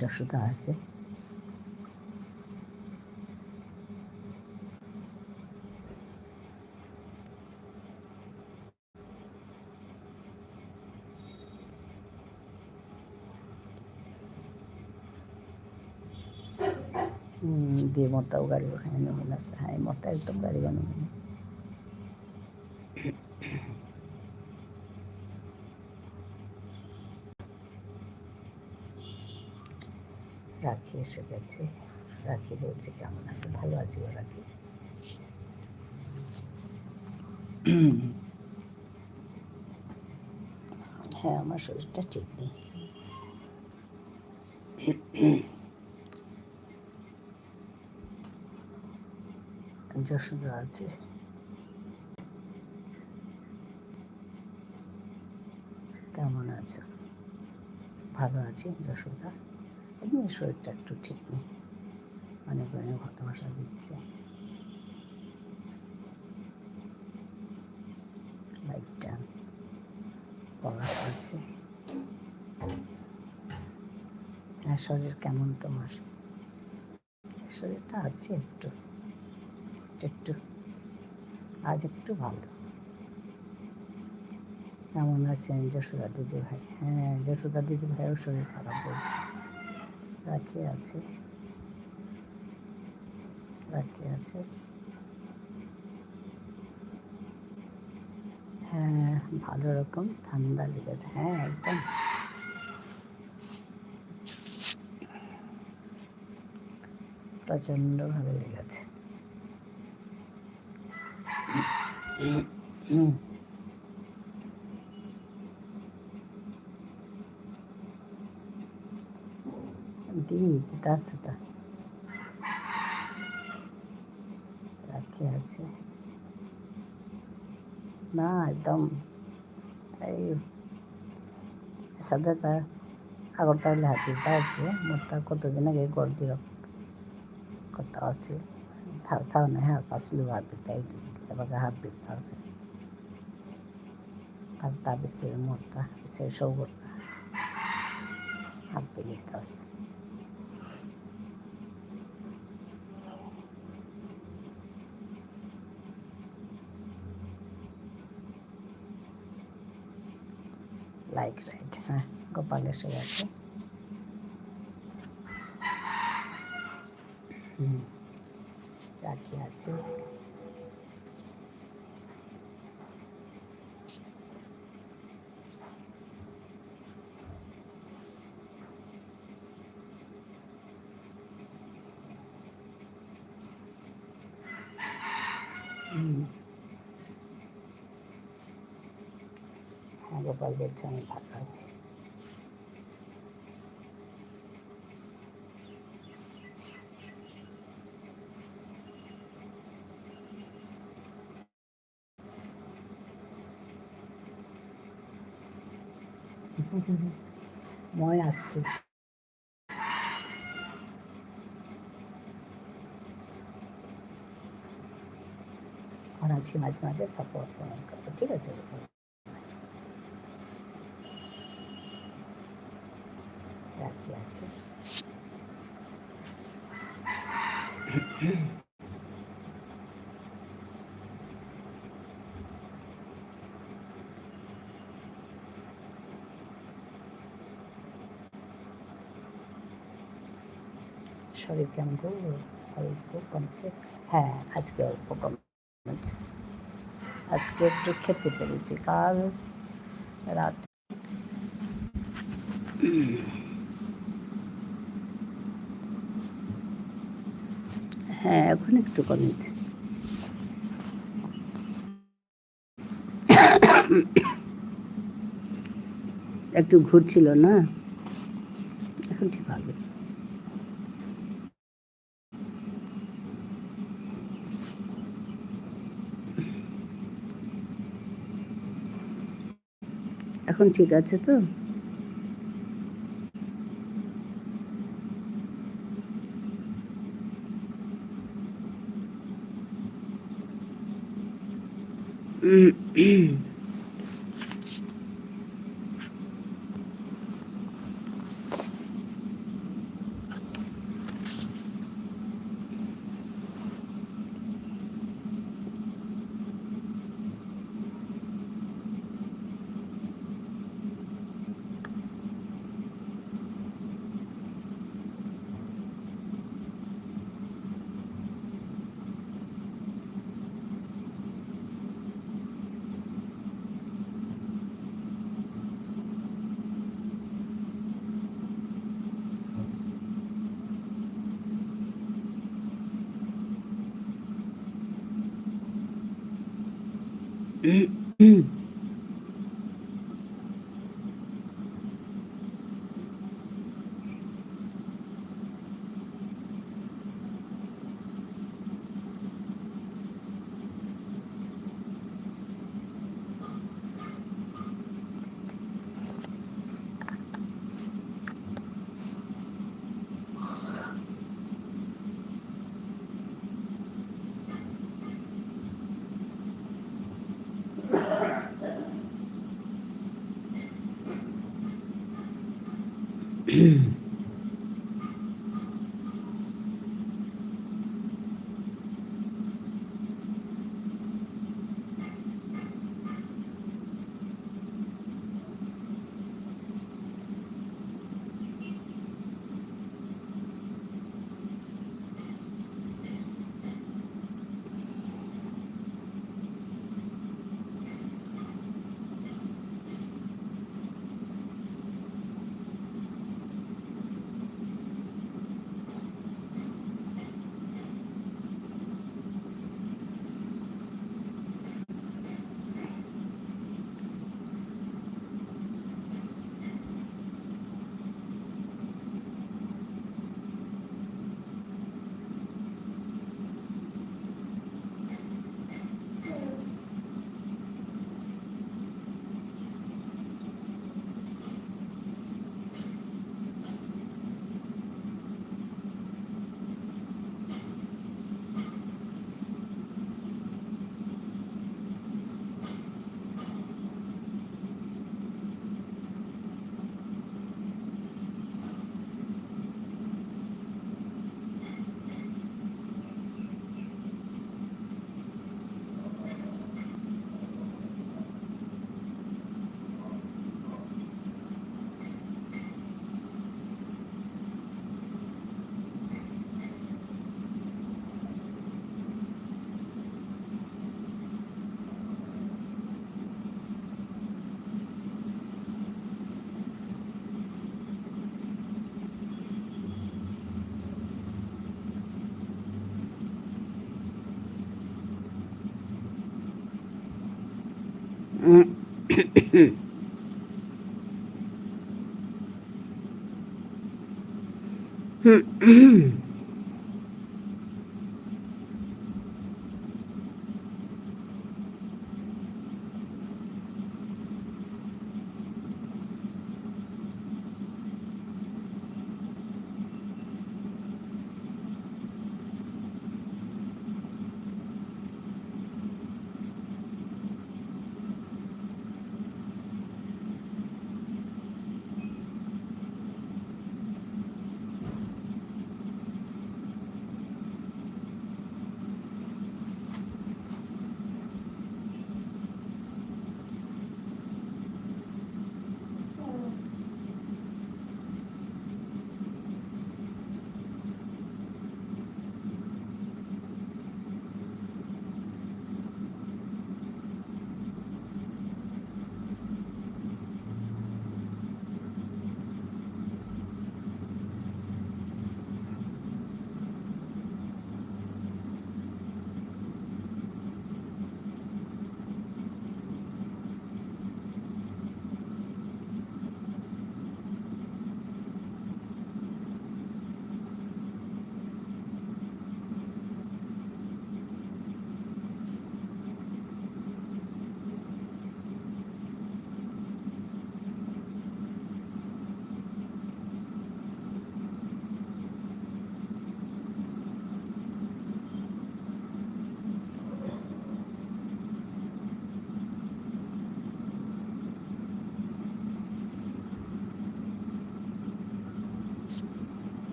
যশোদা আছে, দিয়ে মতাও গাড়ি ওখানে নমুনা আছে। হ্যাঁ, মতা একদম গাড়ি বানানো রাখি এসে গেছে। রাখি বলছে কেমন আছে? ভালো আছি ও রাখি। হ্যাঁ, আমার শরীরটা ঠিক নেই। যশোদা আছে, কেমন আছো? ভালো আছি যশোদা। এমনি শরীরটা একটু ঠিক নেই, অনেক অনেক ভালোবাসা দিচ্ছে। লাইটটা পড়া আছে। হ্যাঁ, শরীর কেমন তোমার? শরীরটা আছে একটু একটু, আজ একটু ভালো। কেমন আছেন যশোদা দিদি ভাই? হ্যাঁ, যশোদা দিদি ভাইও শরীর খারাপ বলছে। রাখি আছে, রাখি আছে। হ্যাঁ, ভালো রকম ঠান্ডা লেগেছে। হ্যাঁ, একদম প্রচণ্ডভাবে লেগেছে। দিদা আছে তা রাখি আছে না, একদম এই সাধারণত আগরতলা হাতিটা আছে মোটা কতদিন আগে গড় কথা আছে থাও না হ্যাঁ পাসಲು হাবিতাই এবার হাবিতা আছে তার বিসে মোটা বিসে সৌগরটা হাবিতা আছে লাইক রাইট। হ্যাঁ, গোপাল এসে গেছে। রাখি আছে, হ্যাঁ গোপাল বলছে আমি ভালো আছি। মই আছো, আর আছি মাঝে মাঝে সাপোর্ট করবো, ঠিক আছে? রাখি আছে, শরীর কেমন করবো? অল্প কমছে। হ্যাঁ, আজকে অল্প কমছে, আজকে একটু খেতে পেরেছি। কাল রাত হ্যাঁ এখন একটু কমেছে। একটু ঘুরছিল না, এখন ঠিক হবে। এখন ঠিক আছে তো?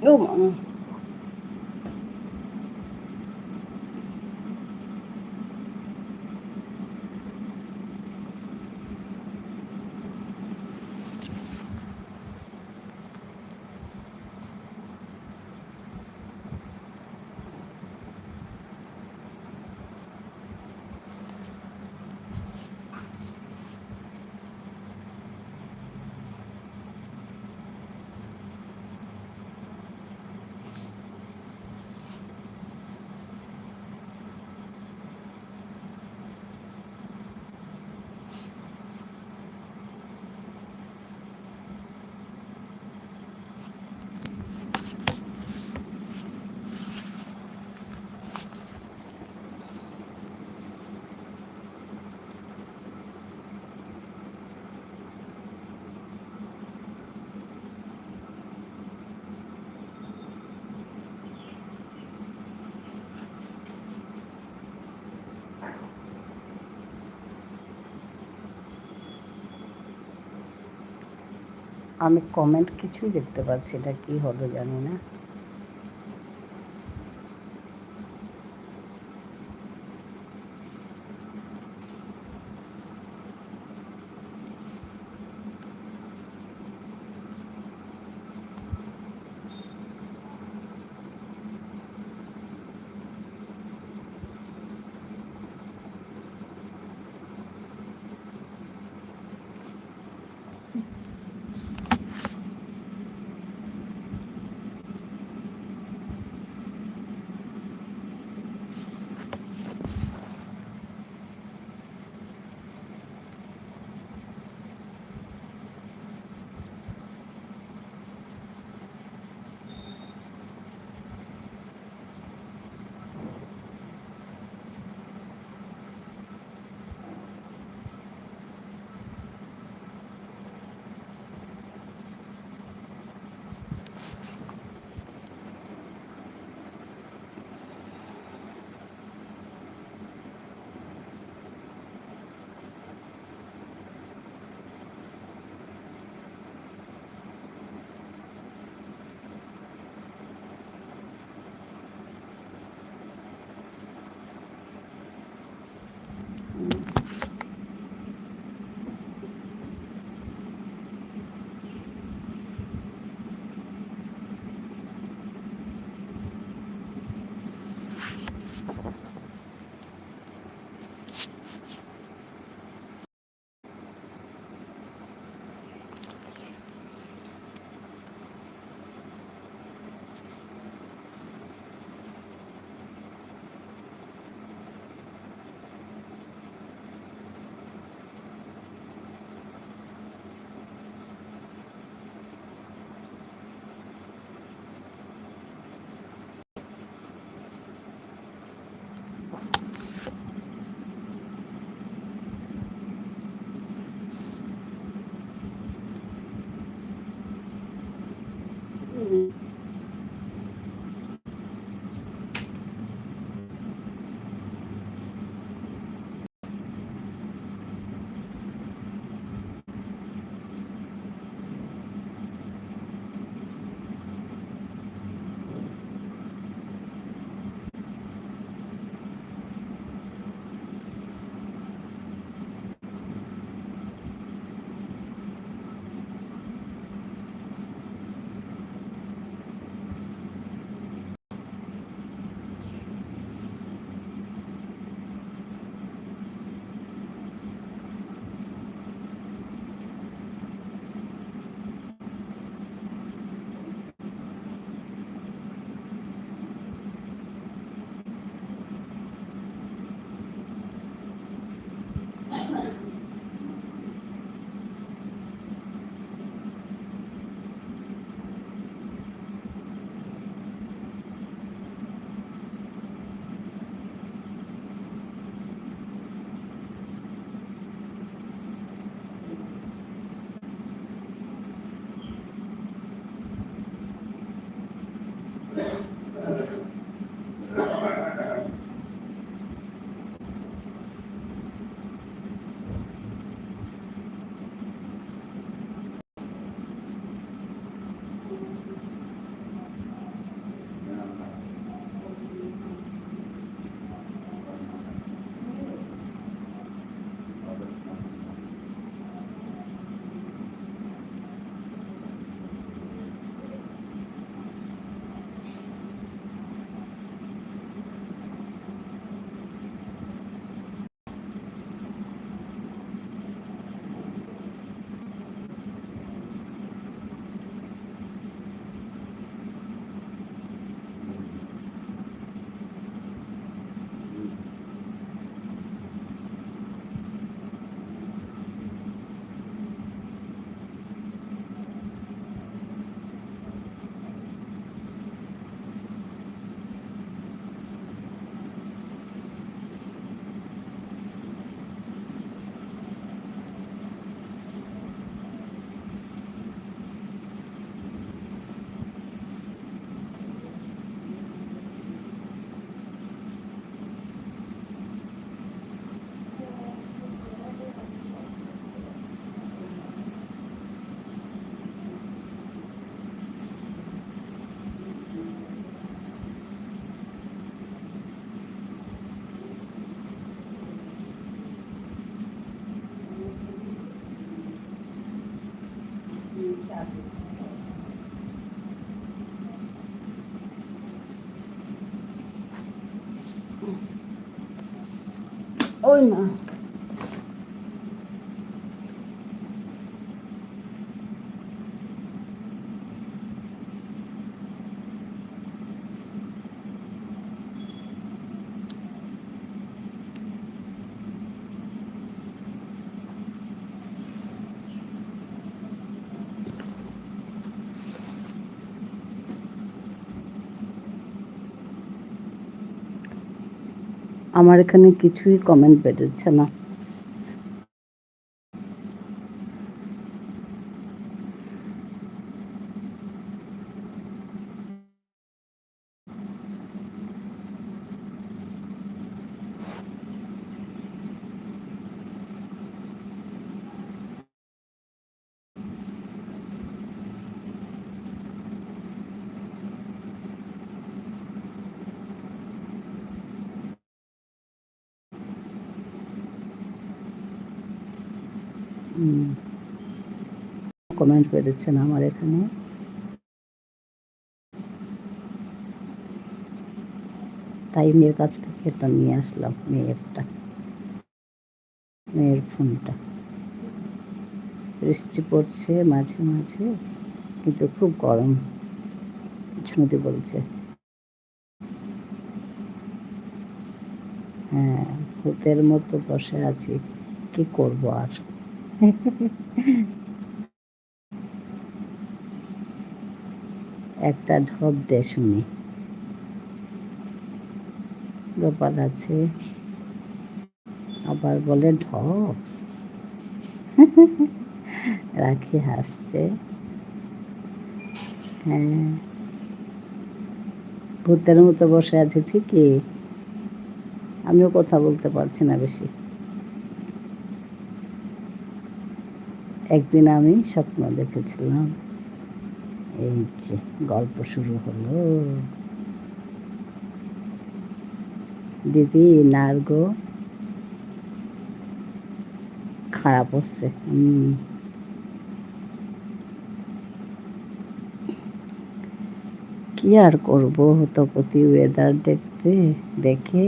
ও মা! আমি কমেন্ট কিছুই দেখতে পাচ্ছি না, কি হলো জানি না। ওই না আমার এখানে কিছুই কমেন্ট বেরোচ্ছে না। কমেন্ট বেরোচ্ছে না আমার এখানে। তাই মেয়ের কাছ থেকে এটা নিয়ে আসলাম, মেয়ের ফোনটা। বৃষ্টি পড়ছে মাঝে মাঝে, কিন্তু খুব গরম। ঝুমতি বলছে হ্যাঁ, ভূতের মতো বসে আছি, কি করব আর। একটা ঢপ দে শুনি। গোপাল আছে, আবার বলে ঢপ। রাখি হাসছে। হ্যাঁ, ভূতের মতো বসে আছে ঠিকই। আমিও কথা বলতে পারছি না বেশি। একদিন আমি স্বপ্ন দেখেছিলাম, এই যে গল্প শুরু হলো। দিদি নার্গো খাড়া পড়ছে। কি আর করবো, হতপতি ওয়েদার দেখতে দেখে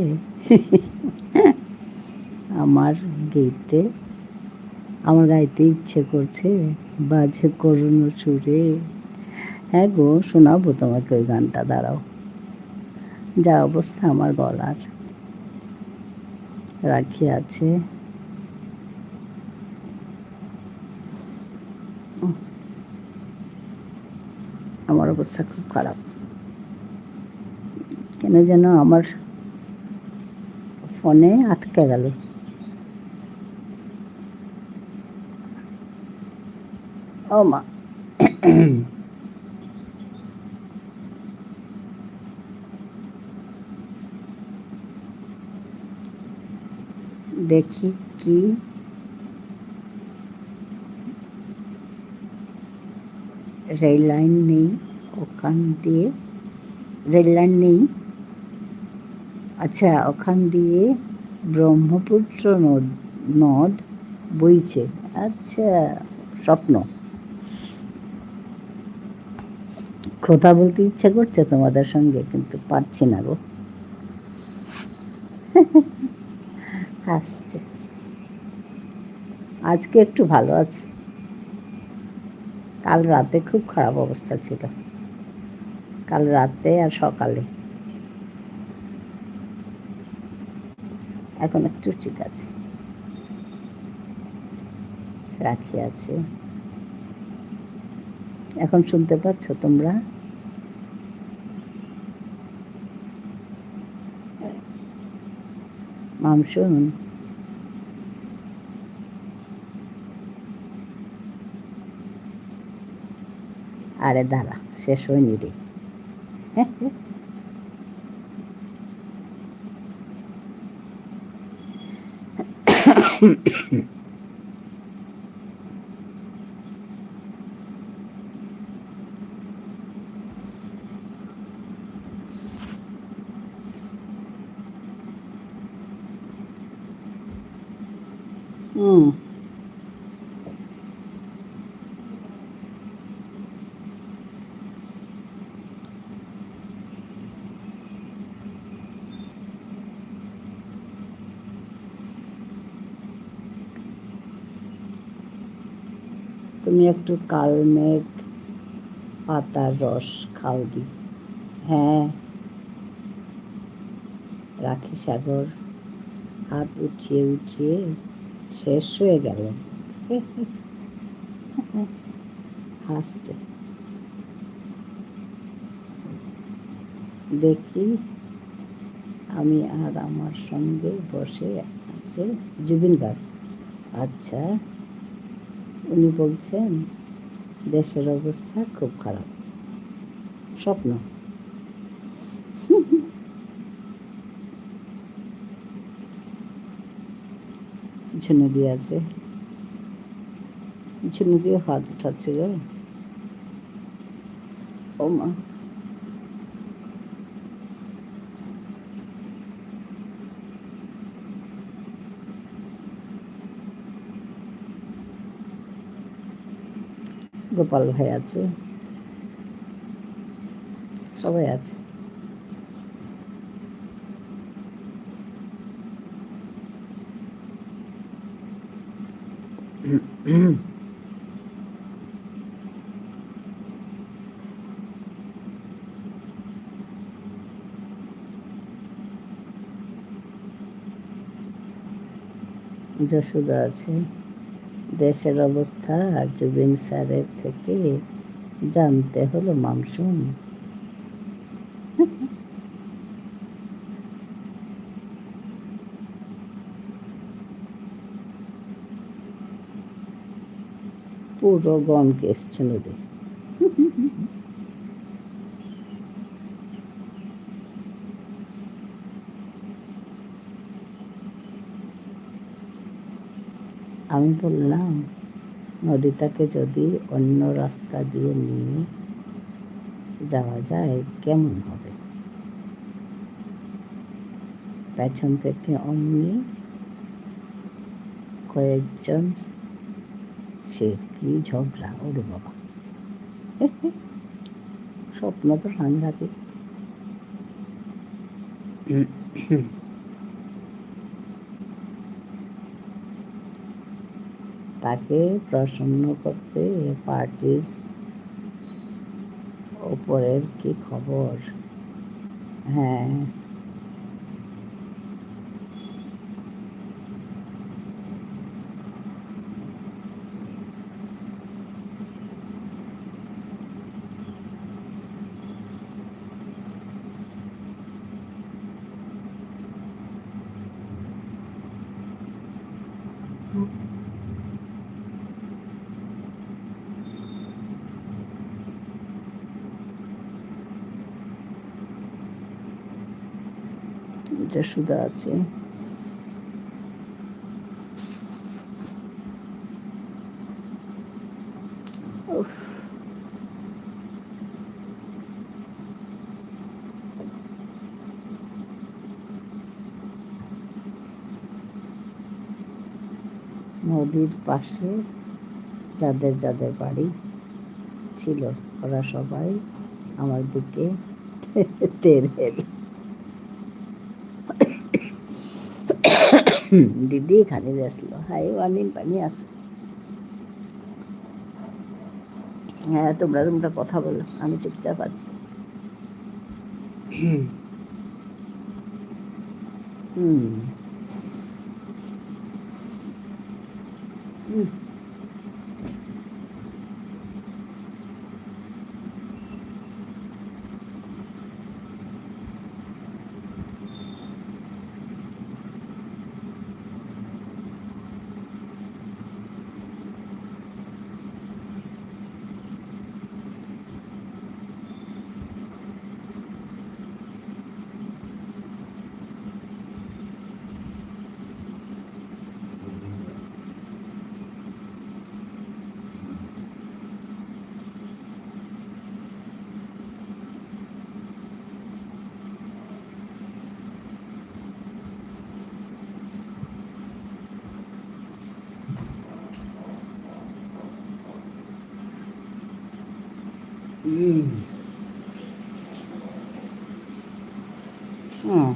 আমার গাইতে ইচ্ছে করছে বাজে করুণ সুরে। হ্যাঁ গো, শোনাবো তোমাকে ওই গানটা, দাঁড়াও। যা অবস্থা আমার গলার। রাখি আছে, আমার অবস্থা খুব খারাপ। কেন যেন আমার ফোনে আটকে গেল। ও মা, দেখি কি রেল লাইন নেই ওখান দিয়ে, রেল লাইন নেই। আচ্ছা, ওখান দিয়ে ব্রহ্মপুত্র নদ বইছে। আচ্ছা, স্বপ্ন। কথা বলতে ইচ্ছা করছে তোমাদের সঙ্গে, কিন্তু পারছি না গো। হাসছে। আজকে একটু ভালো আছি, কাল রাতে খুব খারাপ অবস্থা ছিল, কাল রাতে আর সকালে। এখন একটু ঠিক আছে। রাখি আছে। এখন শুনতে পাচ্ছ তোমরা? মামশুন, আরে দাঁড়া, শেষ হয়নি রে। তুমি একটু কালমেঘ পাতার রস খাও দি। হ্যাঁ, রাখি সাগর হাত উঠিয়ে উঠিয়ে শেষ হয়ে গেল। হাসছে। দেখি আমি আর আমার সঙ্গে বসে আছে জুবিন গার্গ। আচ্ছা, উনি বলছেন দেশের অবস্থা খুব খারাপ। স্বপ্ন। ঝুনে দিয়ে আছে, ঝুনে দিয়ে হাত উঠাচ্ছে গো। ও মা, গোপাল ভাই আছে, সবাই আছে। যশোদা আছে। দেশের অবস্থা জুবিন স্যারের থেকে জানতে হলো মামসুম। পুরো গমকে এসছে নদী। আমি বললাম নদীটাকে যদি অন্য রাস্তা দিয়ে নিয়ে যাওয়া যায় কেমন হবে। পেছন থেকে অমনি কয়েকজন, সে কি ঝগড়া, ওরে বাবা। স্বপ্ন তো সাংঘাতিক। তাকে প্রসন্ন করতে পার্টির ওপরের কি খবর। হ্যাঁ, যশোদা আছে। উফ, নদীর পাশে যাদের যাদের বাড়ি ছিল ওরা সবাই আমার দিকে তেড়ে এলো। দিদি এখানে আসলো। হাই ওয়ানিন পানি আসো। হ্যাঁ, তোমরা তোমরা কথা বলো, আমি চুপচাপ আছি। হুম হুম। হুম।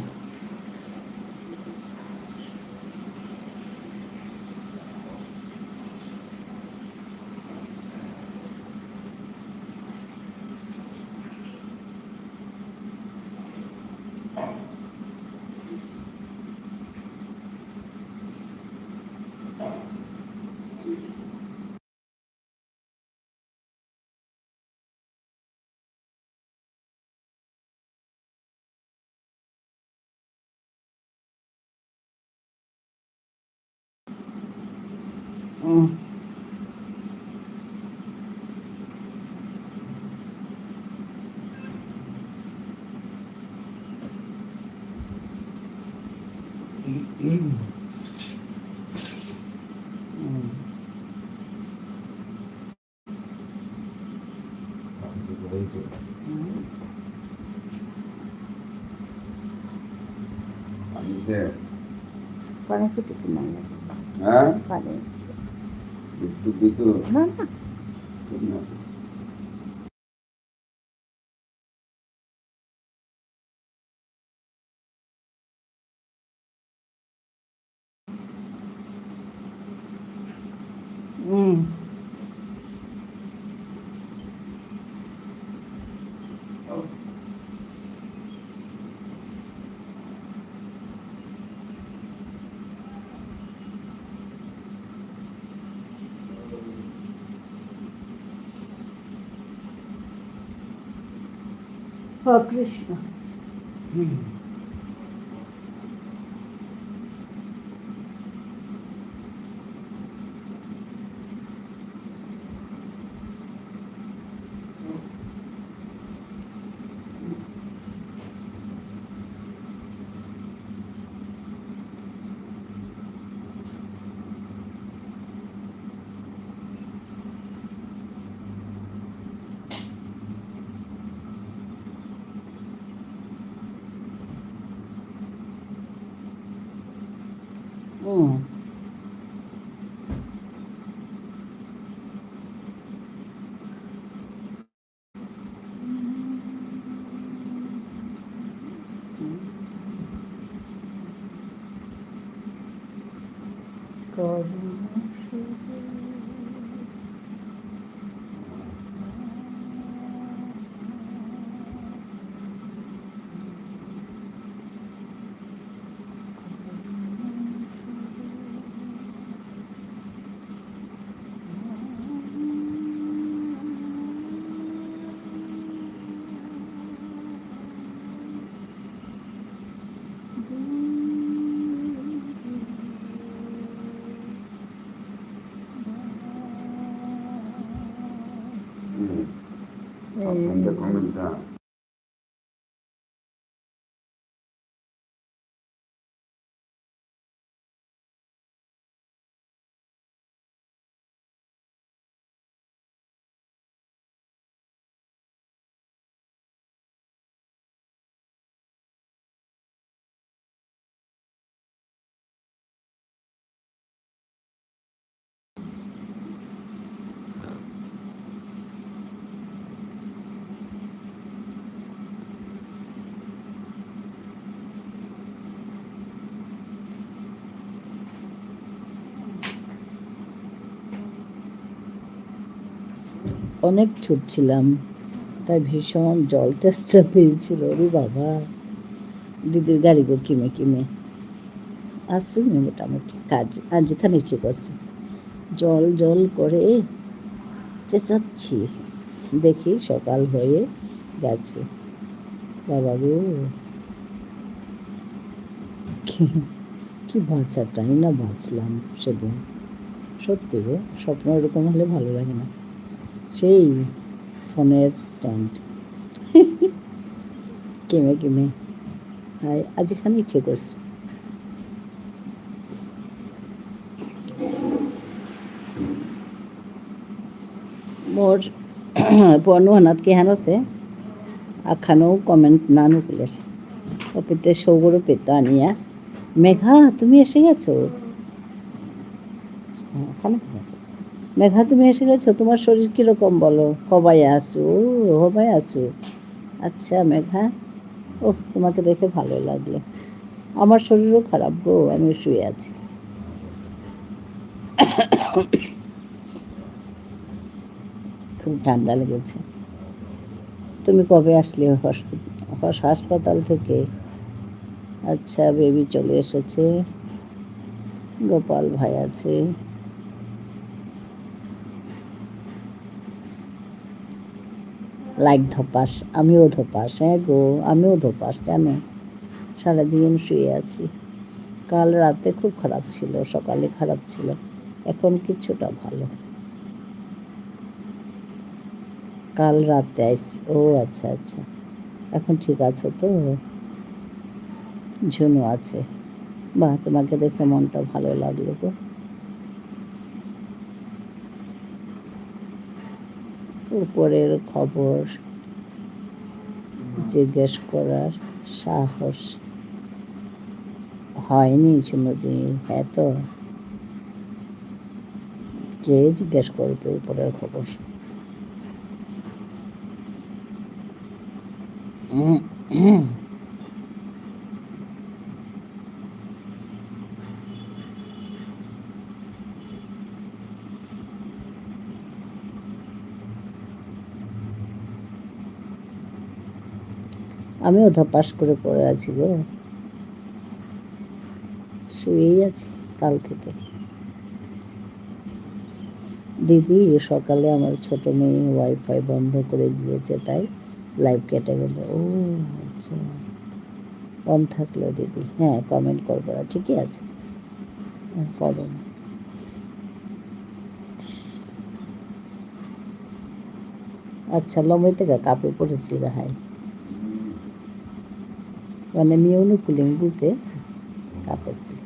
পানি কুটি কিনা পানি না না কৃষ্ণ অনেক ছুটছিলাম, তাই ভীষণ জল তেষ্টা পেয়েছিল। ওরে বাবা, দিদির গাড়ি গো কিমে কিমে আসুনি, মোটামুটি কাজ আজ এখানে ইচ্ছে করছে, জল জল করে চেঁচাচ্ছি, দেখি সকাল হয়ে গেছে। বাবা গো, কি বাঁচাটাই না বাঁচলাম সেদিন। সত্যি গো, স্বপ্ন এরকম হলে ভালো লাগে না। সেই ফোনের স্ট্যান্ড কেমে কেমে আজ এখানে ইচ্ছে করছে। মোৰ পৰ্ণহানাত কেহান আছে আখানো কমেন্ট না নুকুলের ওপিতে সৌগরও পেতো আনিয়া। মেঘা, তুমি এসে গেছো? ওখানে আছে। মেঘা, তুমি এসে গেছো? তোমার শরীর কীরকম বলো? হবাই আসু। আচ্ছা মেঘা, ও তোমাকে দেখে ভালো লাগলো। আমার শরীরও খারাপ গো, আমি শুয়ে আছি। খুব ঠান্ডা লেগেছে। তুমি কবে আসলে হাসপাতাল থেকে? আচ্ছা, বেবি চলে এসেছে, গোপাল ভাই আছে। লাইক ধপাস, আমিও ধপাস। হ্যাঁ গো, আমিও ধপাস, জানো সারাদিন শুয়ে আছি। কাল রাতে খুব খারাপ ছিল, সকালে খারাপ ছিল, এখন কিছুটা ভালো। কাল রাতে আইসি। ও আচ্ছা আচ্ছা, এখন ঠিক আছে তো? ঝুনু আছে। বাহ, তোমাকে দেখে মনটা ভালো লাগলো গো। উপরের খবর জিজ্ঞেস করার সাহস হয়নি ঝুনুদি। হ্যাঁ তো, কে জিজ্ঞেস করবে উপরের খবর? আমিও ধপাস করে পড়ে আছি গো, শুয়েই আছি কাল থেকে। দিদি সকালে আমার ছোট মেয়ে ওয়াইফাই বন্ধ করে দিয়েছে, তাই লাইভ কেটে গেল। ও আচ্ছা, অন থাকলো দিদি। হ্যাঁ, কমেন্ট করবো না, ঠিকই আছে, করো না। আচ্ছা, লম্বাই থেকে কাপড় পরেছিল হাই, মানে মিউনু কুলিং বুতে কাপড়ছিল।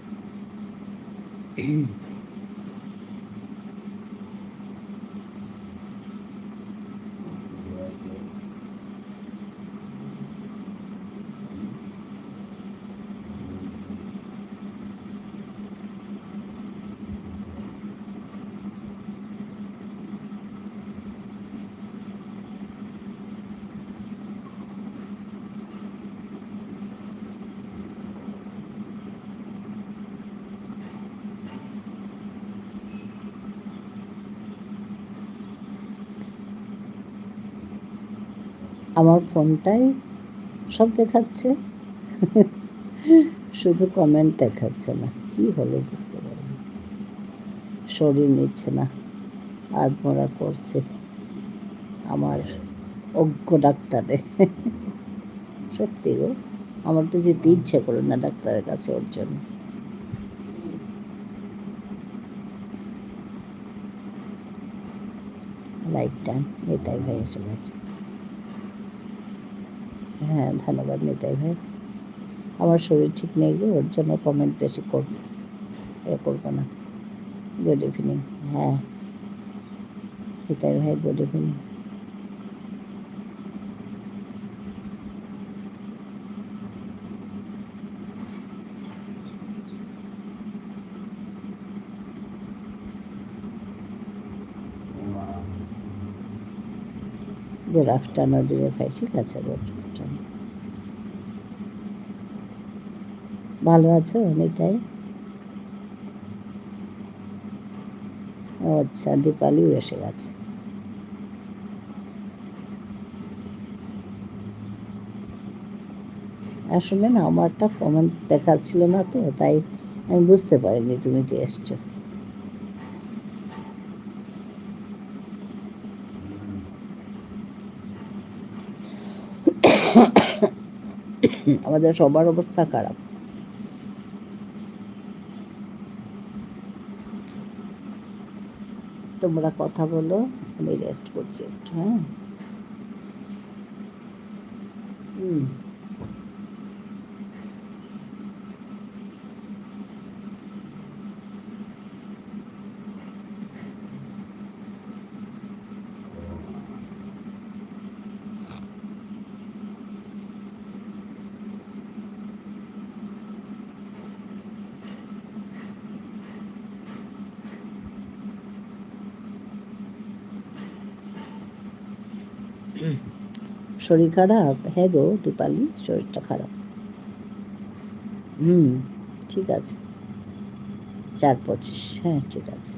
আমার ফোনটাই সব দেখাচ্ছে, শুধু কমেন্ট দেখাচ্ছে না। কি হলো বুঝতে পারি, শরীর নিচ্ছে না, আধমরা করছে আমার অজ্ঞ ডাক্তারে। সত্যি গো, আমার তো যেতে ইচ্ছে করে না ডাক্তারের কাছে ওর জন্য। লাইক টাইম, নিতাই ভাই এসে গেছে। হ্যাঁ, ধন্যবাদ নিতাই ভাই। আমার শরীর ঠিক নেই গো, ওর জন্য কমেন্ট বেশি করবো, করবো না। Good evening. হ্যাঁ নিতাই ভাই, গুড ইভিনিং। গুড আফটারনুন দিদি ভাই, ঠিক আছে, গুড আফটারনুন। ভালো আছো নিতাই? ও আচ্ছা, দীপালিও এসে গেছে। আসলে না, আমারটা কমেন্ট দেখাচ্ছিল না তো, তাই আমি বুঝতে পারিনি তুমি যে এসছো। আমাদের সবার অবস্থা খারাপ। তোমরা কথা বলো, আমি রেস্ট করছি একটু। হ্যাঁ, হুম। শরীর খারাপ? হ্যাঁ গো দীপালি, শরীরটা খারাপ। হুম, ঠিক আছে, 4-25, হ্যাঁ ঠিক আছে।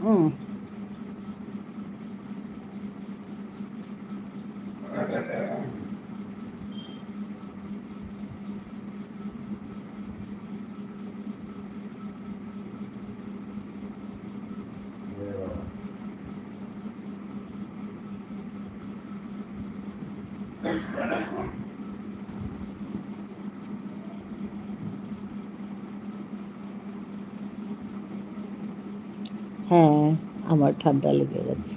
হুম, হ্যাঁ, আমার ঠান্ডা লেগে গেছে।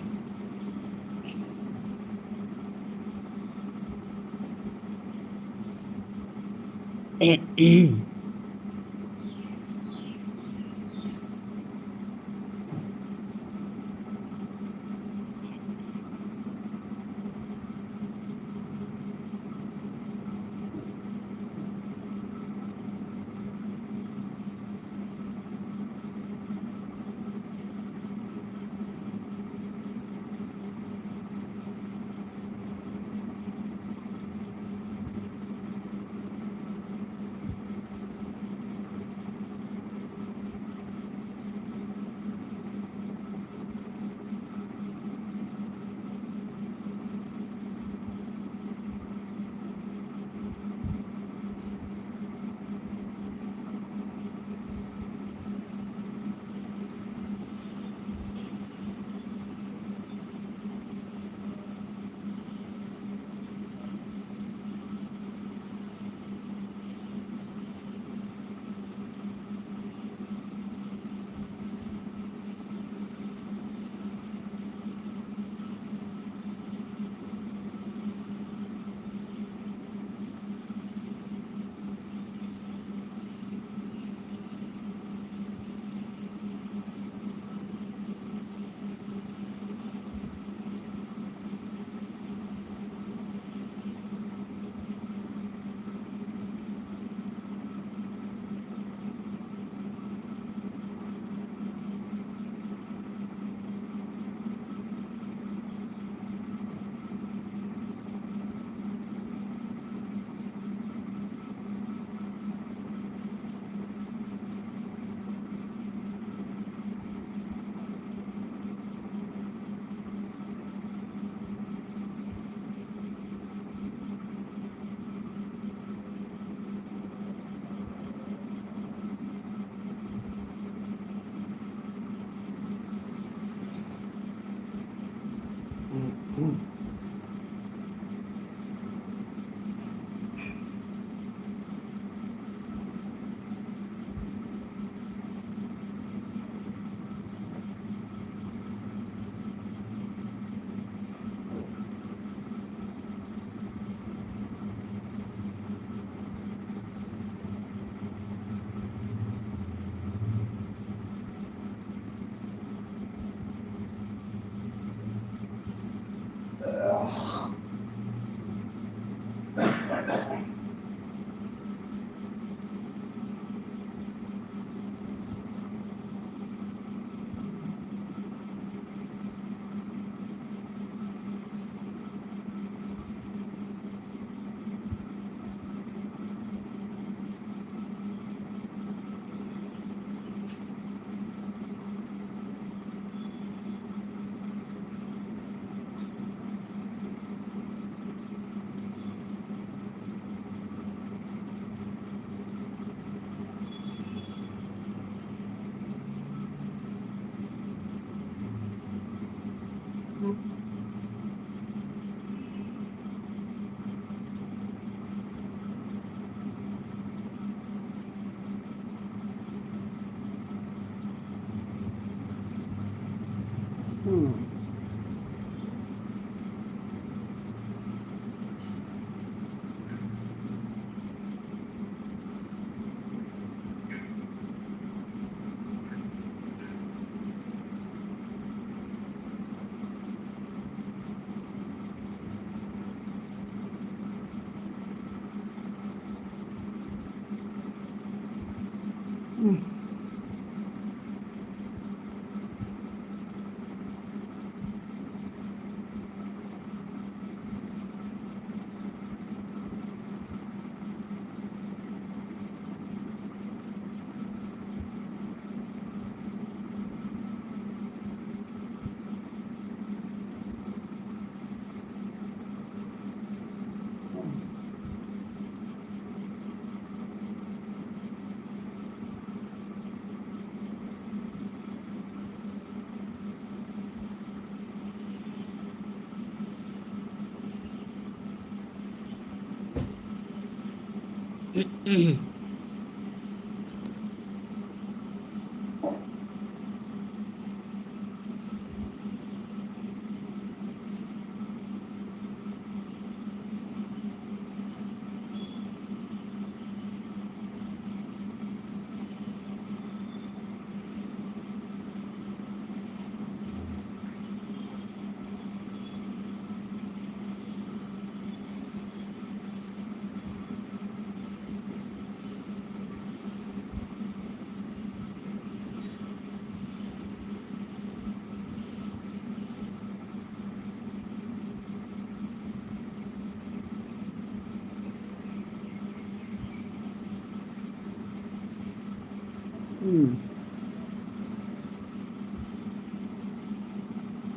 হুম।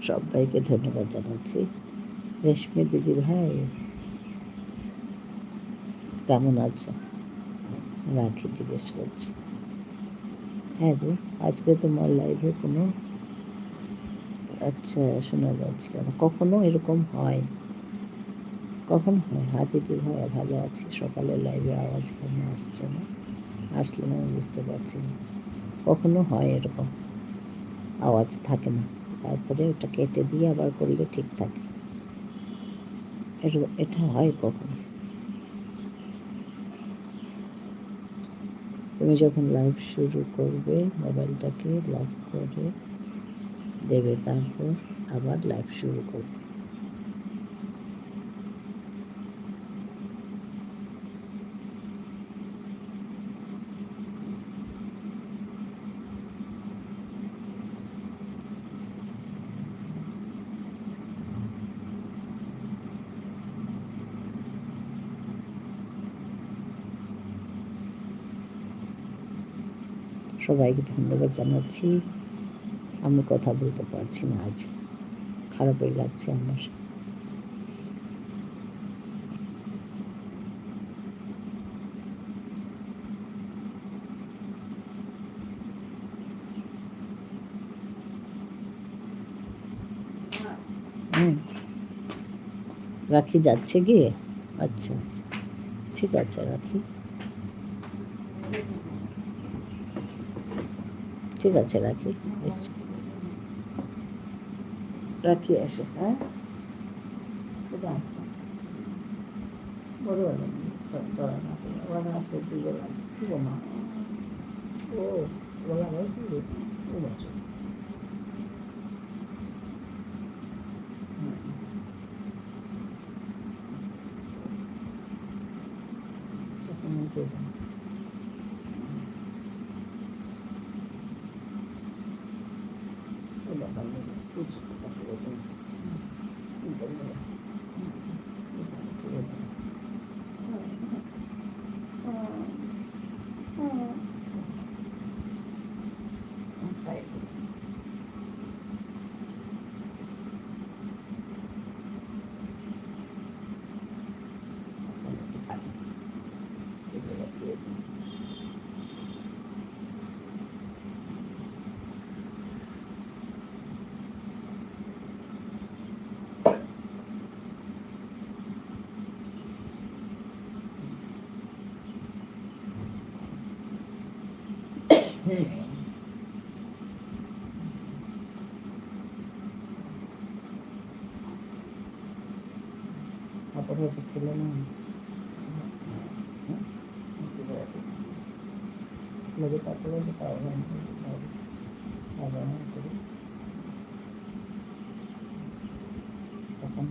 সবাইকে ধন্যবাদ জানাচ্ছি। রেশমি দিদি ভাই কেমন আছে? রাখি জিজ্ঞেস করছি। হ্যাঁ গো, আজকে তোমার লাইভে কোনো আচ্ছা শোনা যাচ্ছিল না। কখনো এরকম হয়, কখন হয়? হ্যাঁ দিদি ভাই ভালো আছি। সকালে লাইভে আওয়াজ কেন আসছে না? আসলে না, আমি বুঝতে পারছি না। কখনো হয় এরকম, আওয়াজ থাকে না, তারপরে ওটা কেটে দিয়ে আবার করলে ঠিক থাকে। এটা হয় কখনো? তুমি যখন লাইভ শুরু করবে মোবাইলটাকে লক করে দেবে, তারপর আবার লাইভ শুরু করবে। সবাইকে ধন্যবাদ জানাচ্ছি। আমি কথা বলতে পারছি না, আজ খারাপই লাগছে আমার। রাখি যাচ্ছে গিয়ে? আচ্ছা আচ্ছা, ঠিক আছে রাখি, ঠিক আছে রাখি, রাখি আসো। হ্যাঁ বড় ও বলা হয় কি ও বছর তারপরে হচ্ছে খেলে না লেগে, তারপরে হচ্ছে খাওয়া দাওয়া করে তখন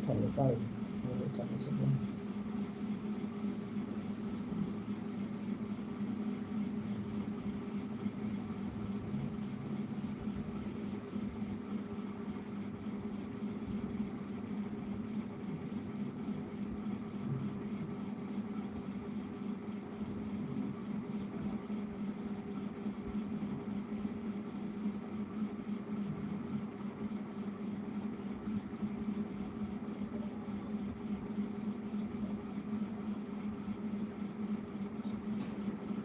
Tabii var. Böyle çalışırım.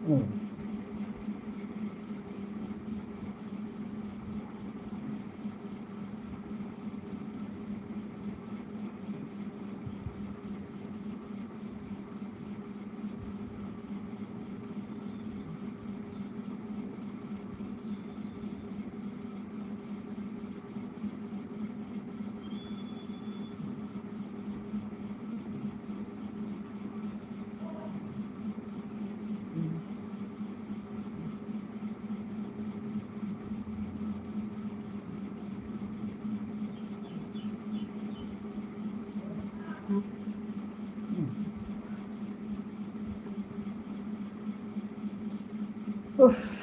Hı. Of.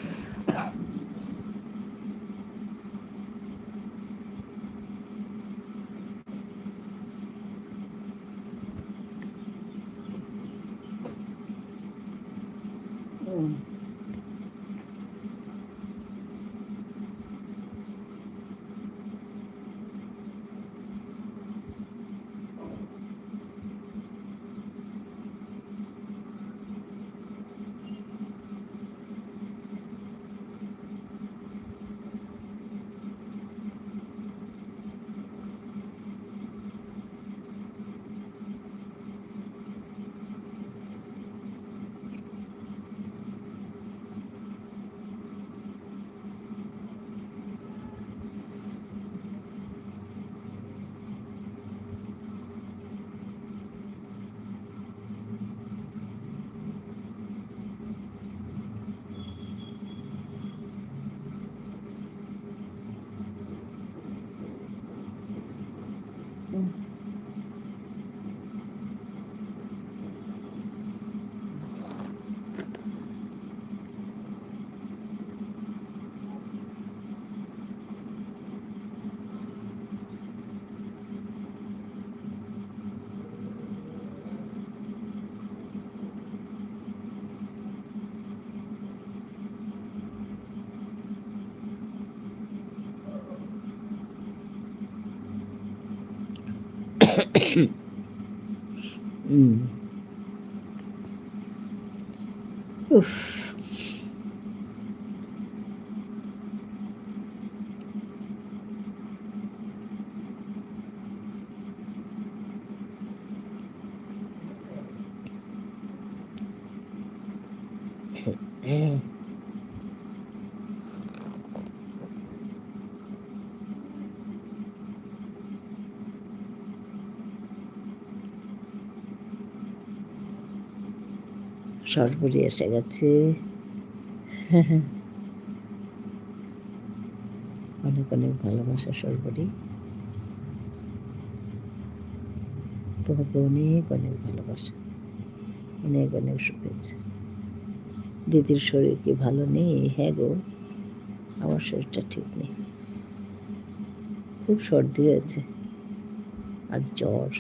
Hı. Hmm. Uf. সরপুরি এসে গেছে। অনেক অনেক ভালোবাসা সরপুরি। তোমাকে অনেক অনেক ভালোবাসা, অনেক অনেক শুভেচ্ছা। দিদির শরীর কি ভালো নেই? হ্যাঁ গো, আমার শরীরটা ঠিক নেই, খুব সর্দি হয়েছে আর জ্বর।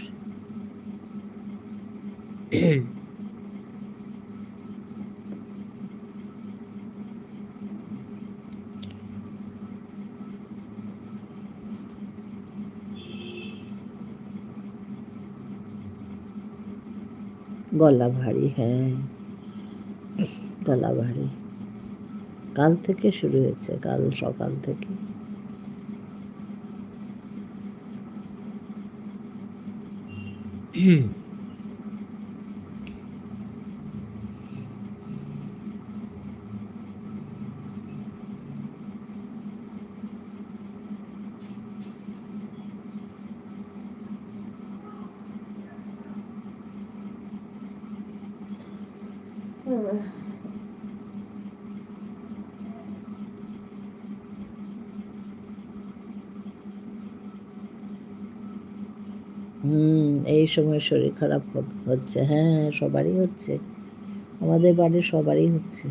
গলা ভারী, হ্যাঁ গলা ভারী। কাল থেকে শুরু হয়েছে, কাল সকাল থেকে। এই সময় শরীর খারাপ হচ্ছে, হ্যাঁ সবারই হচ্ছে, আমাদের বাড়ির সবারই হচ্ছে।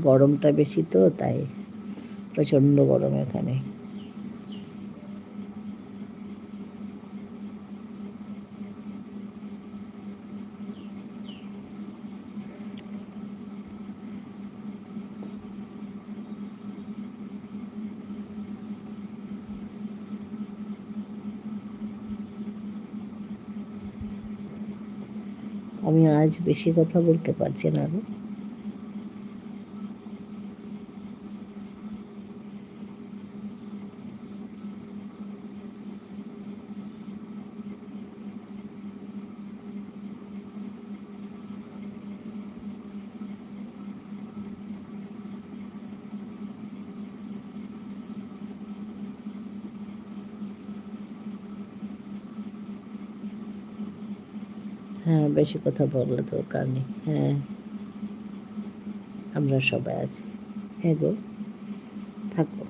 গরমটা বেশি তো তাই, প্রচণ্ড গরম এখানে। আমি আজ বেশি কথা বলতে পারছি না গো। হ্যাঁ, বেশি কথা বলার দরকার নেই। হ্যাঁ, আমরা সবাই আছি। হ্যাঁ গো, থাকো।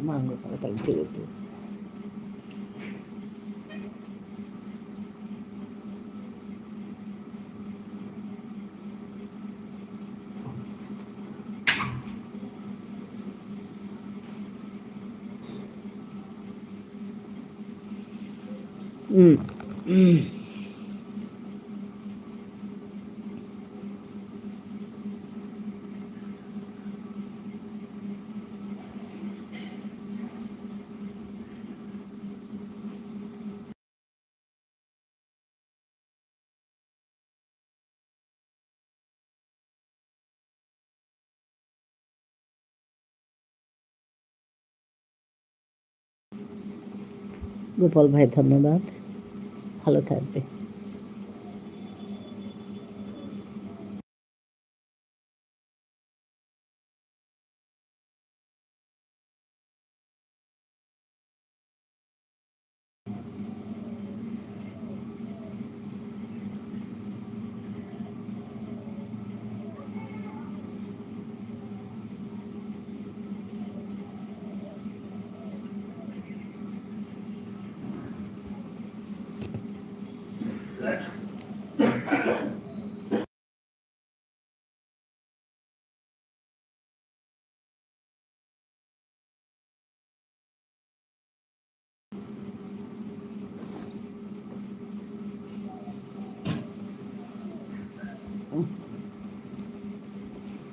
mango para tal itu. Hmm. Hmm. Gopal ভাই ধন্যবাদ, ভালো থাকবে।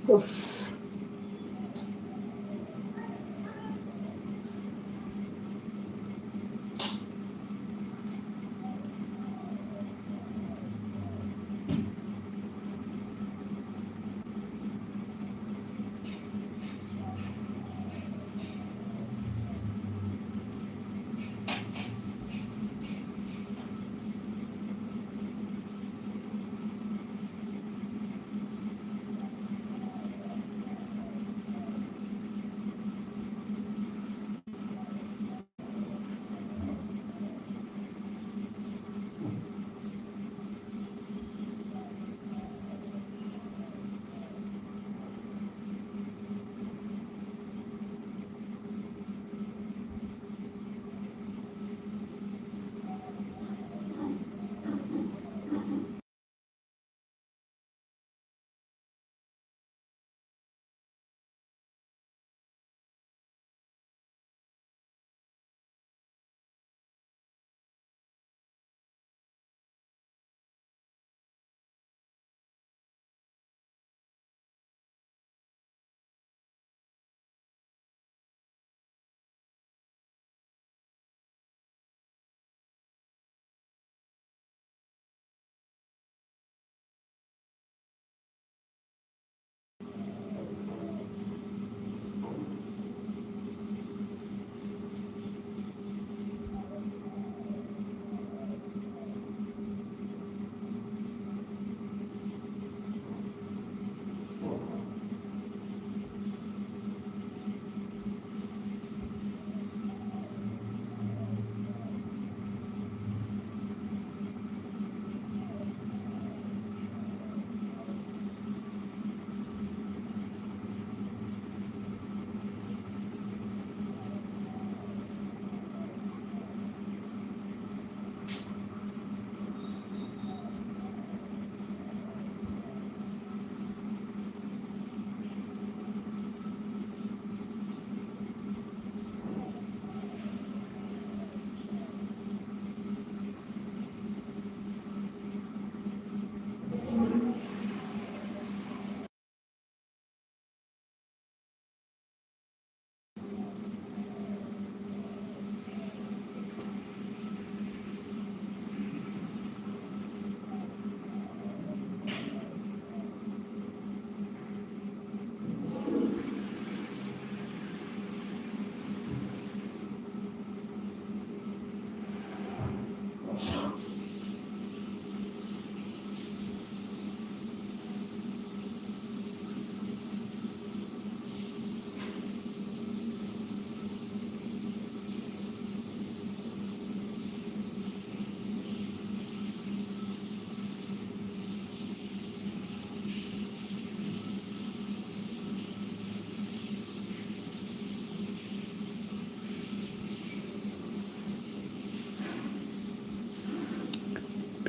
Oof.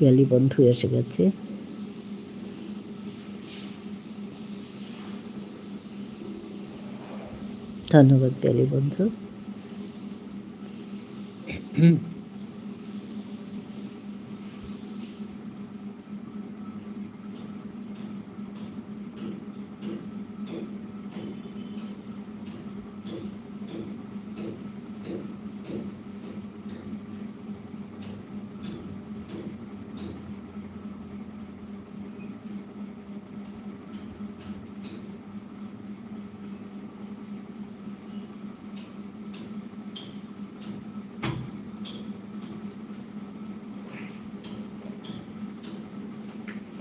পিয়ালি বন্ধু এসে গেছে। ধন্যবাদ পিয়ালি বন্ধু।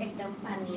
একদম পানি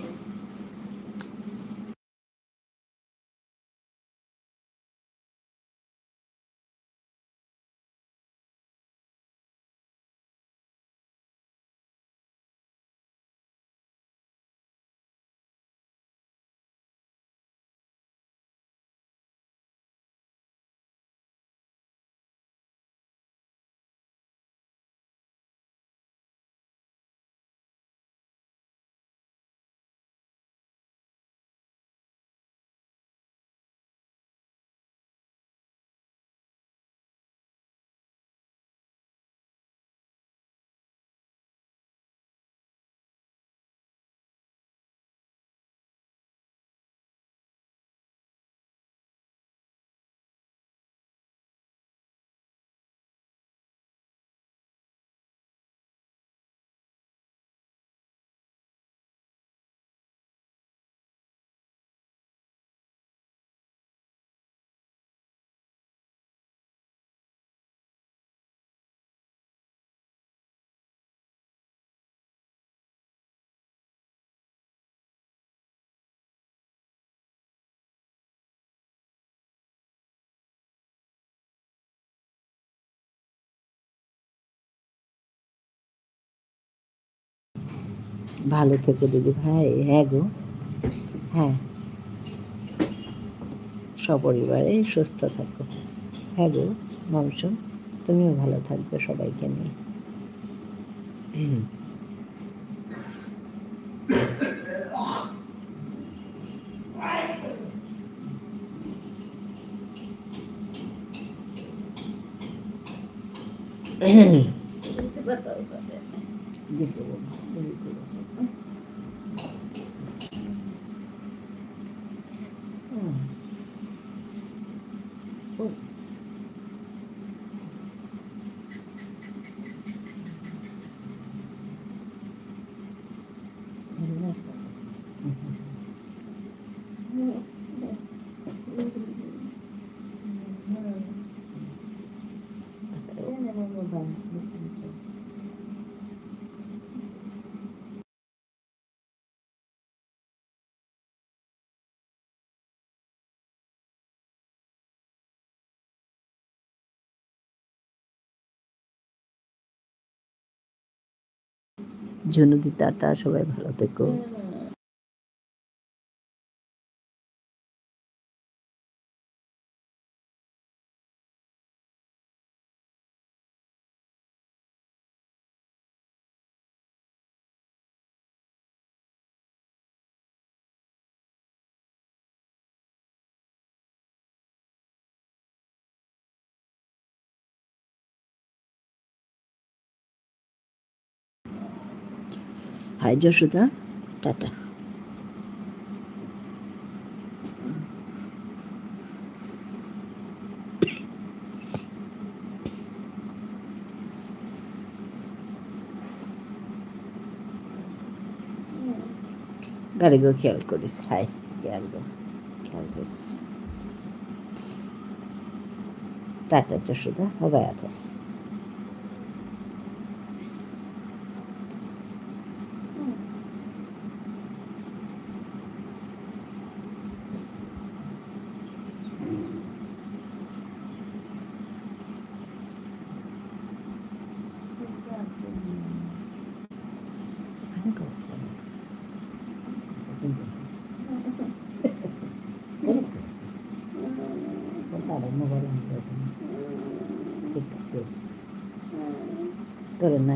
ভালো থেকো দিদি ভাই। হ্যাঁ গো, হ্যাঁ, সপরিবারে সুস্থ থাকো। হ্যাঁ গো মমসুম, তুমিও ভালো থাকবে সবাইকে নিয়ে। ঝুনুদি টাটা, সবাই ভালো থেকো। High Yashoda, tata. গাড়িগো খেয়াল করিস। হাই, খেয়াল গো, খেয়াল করিস। Tata Yashoda, bye others. তোর না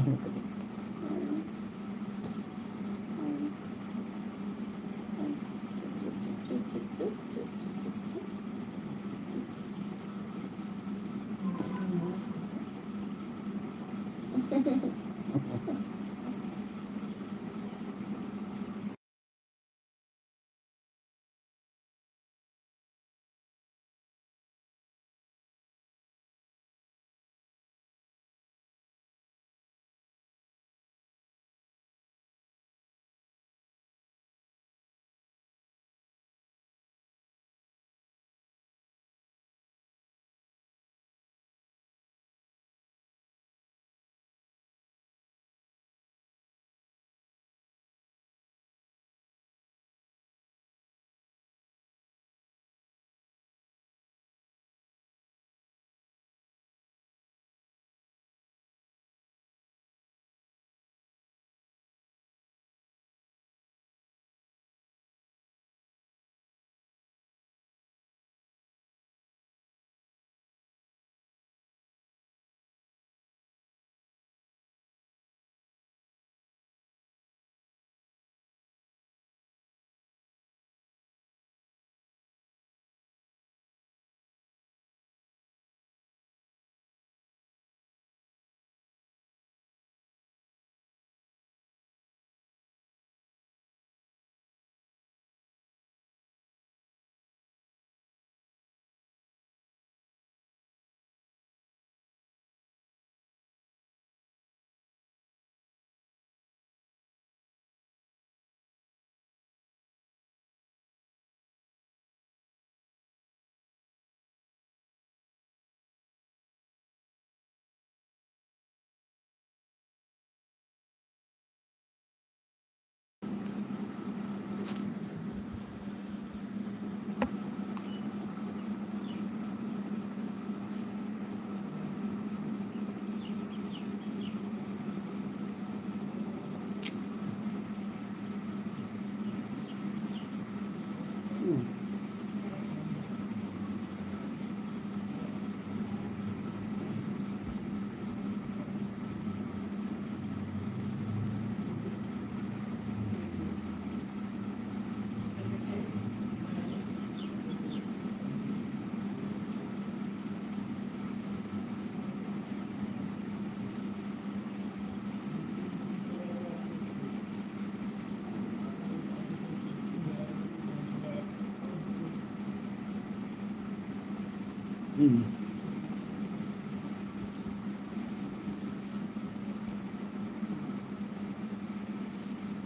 হুম।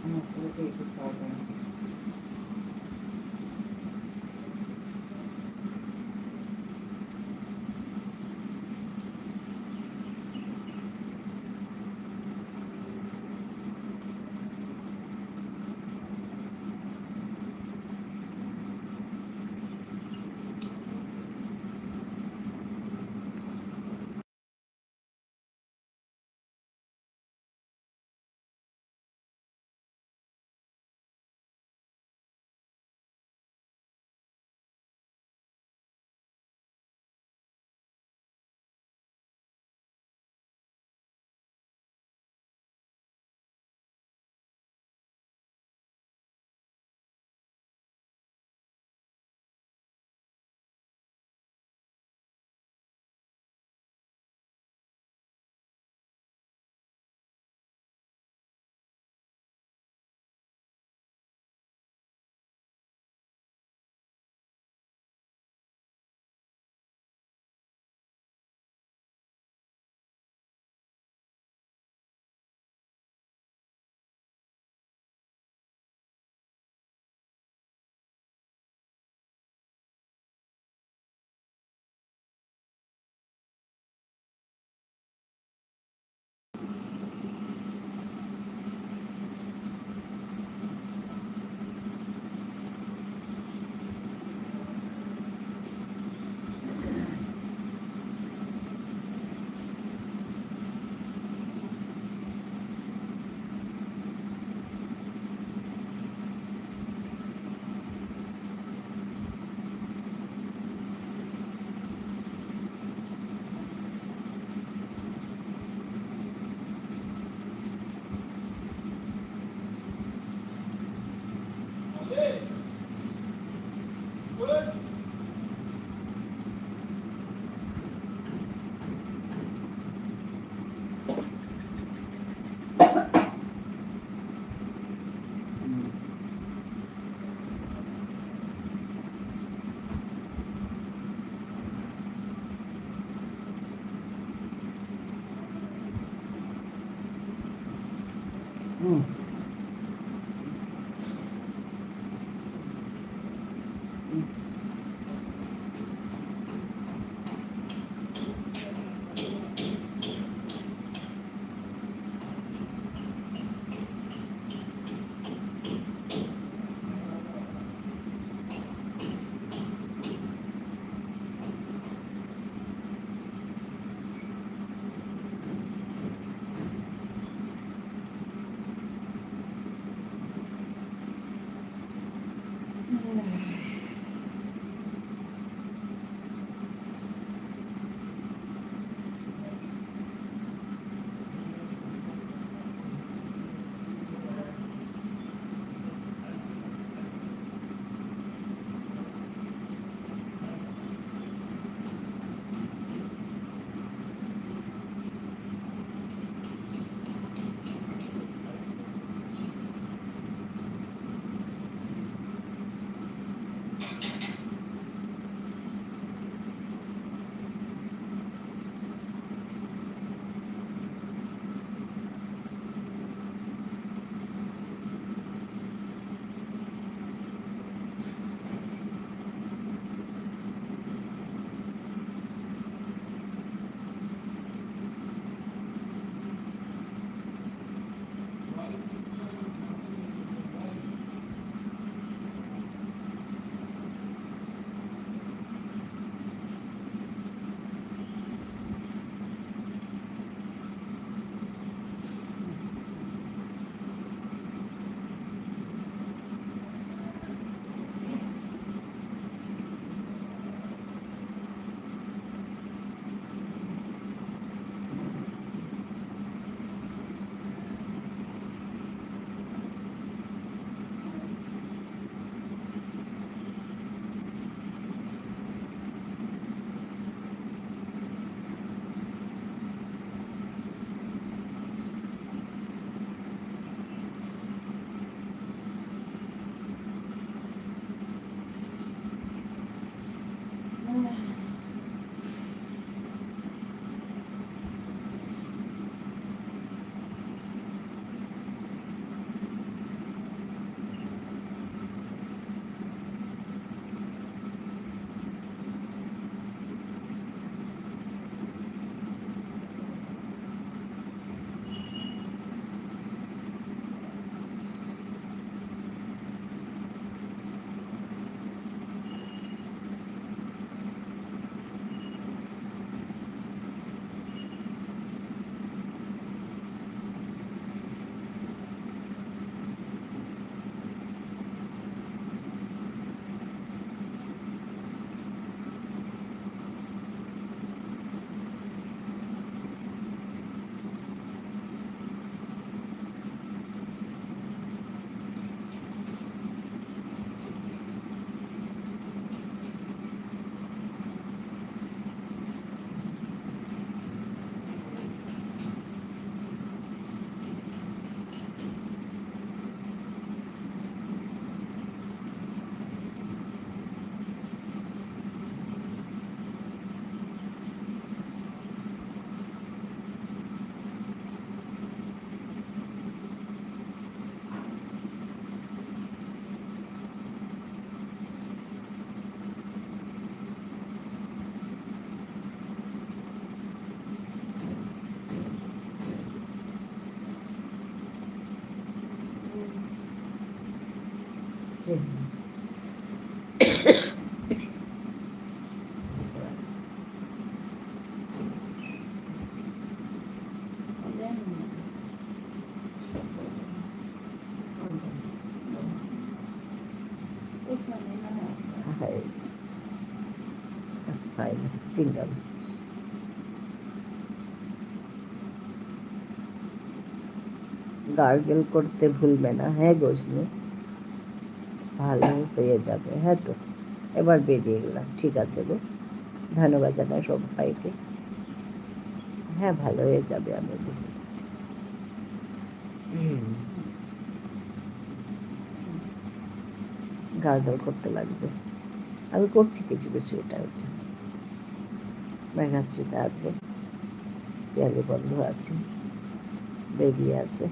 আমার ছেলেকে একটু খাওয়া দাওয়া করছি। হুম। জি। And then, which one in the house? Hi hi চিংগাম। গার্গেল করতে ভুলবে না, হ্যাঁ গজনু, ভালো হয়ে যাবে। হ্যাঁ তো এবার বেরিয়ে গেলাম, ঠিক আছে গো, ধন্যবাদ জানাই সবাইকে। হ্যাঁ ভালো হয়ে যাবে, আমি বুঝতে পারছি। গার্গল করতে লাগবে, আমি করছি কিছু কিছু, এটা ওটা মেঘাশ্রিতা আছে, পিয়ালি বন্ধু আছে, বেবি আছে।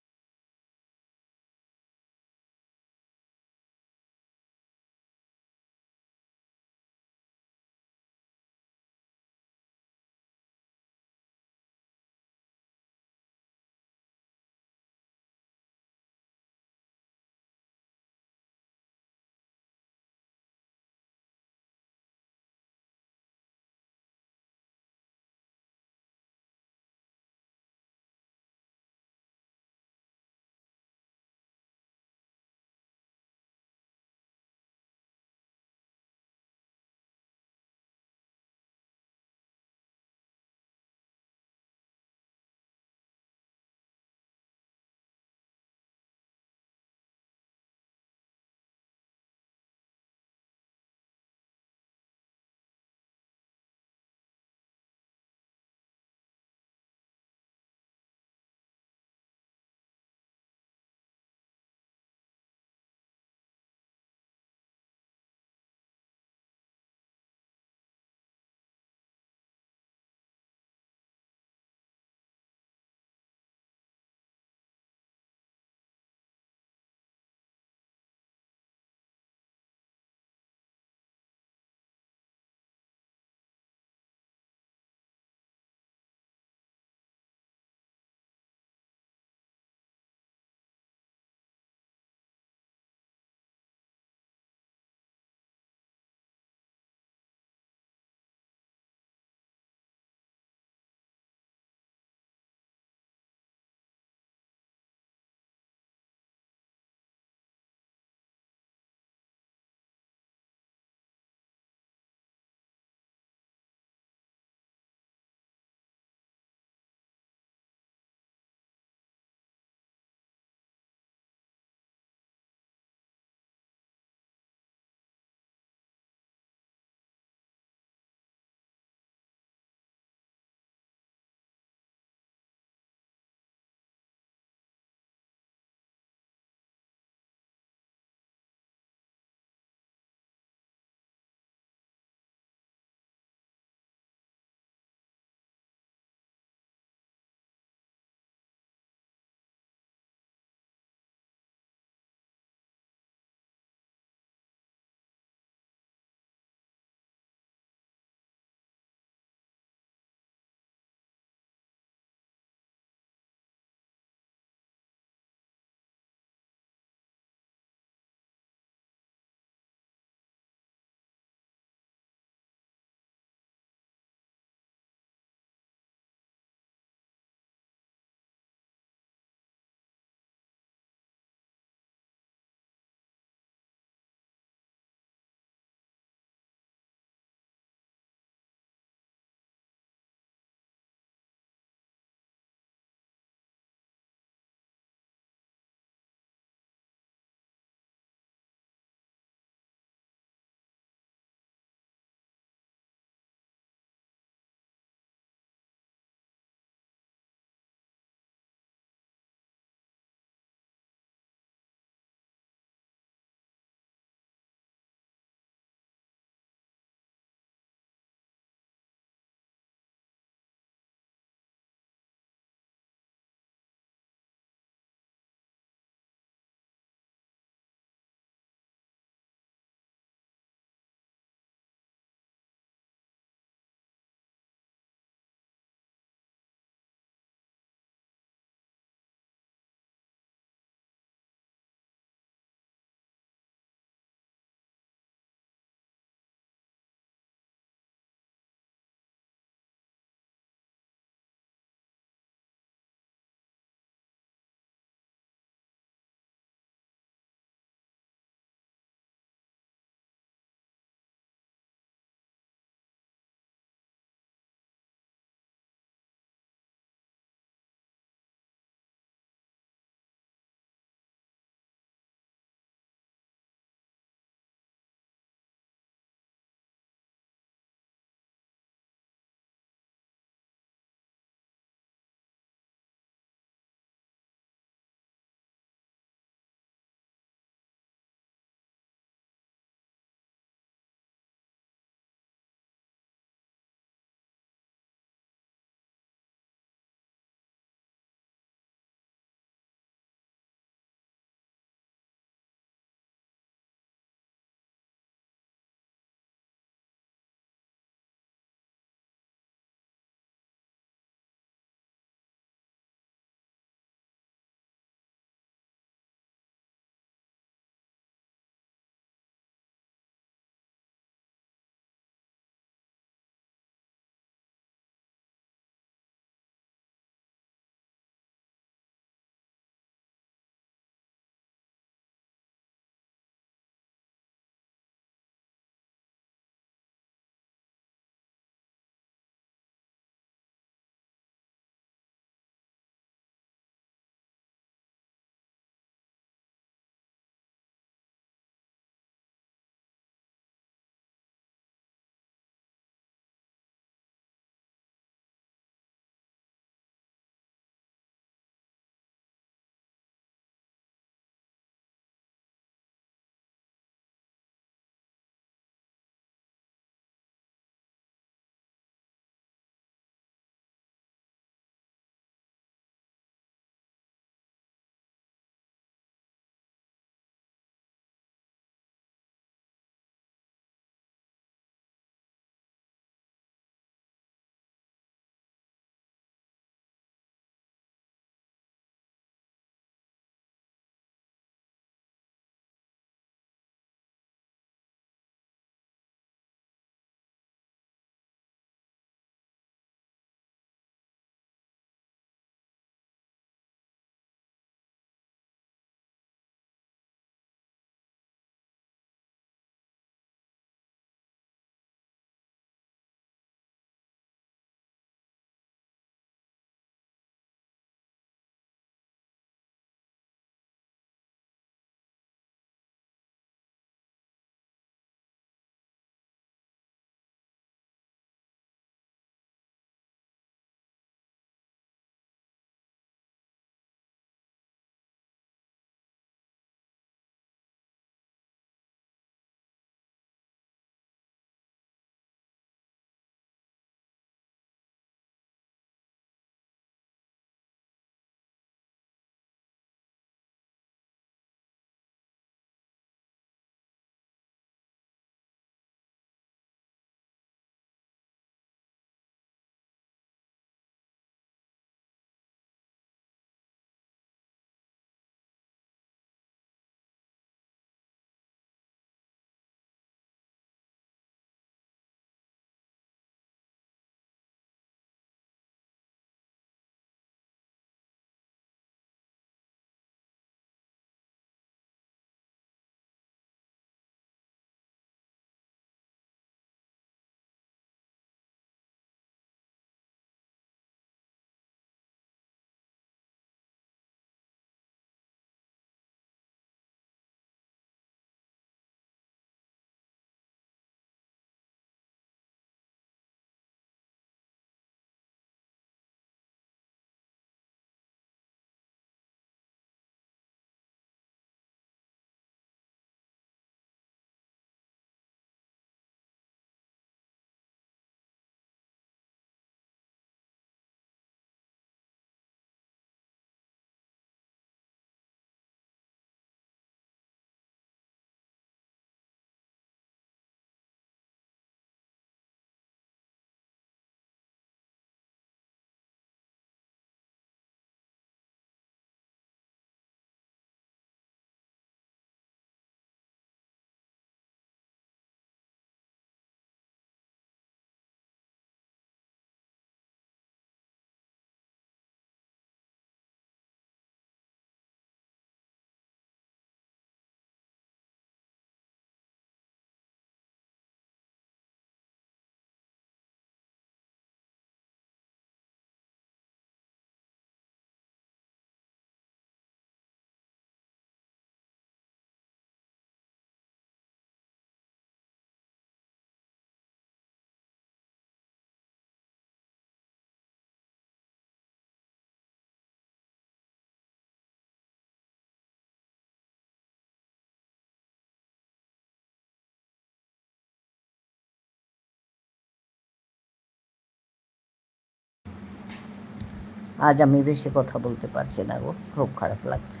আজ আমি বেশি কথা বলতে পারছি না গো, খুব খারাপ লাগছে।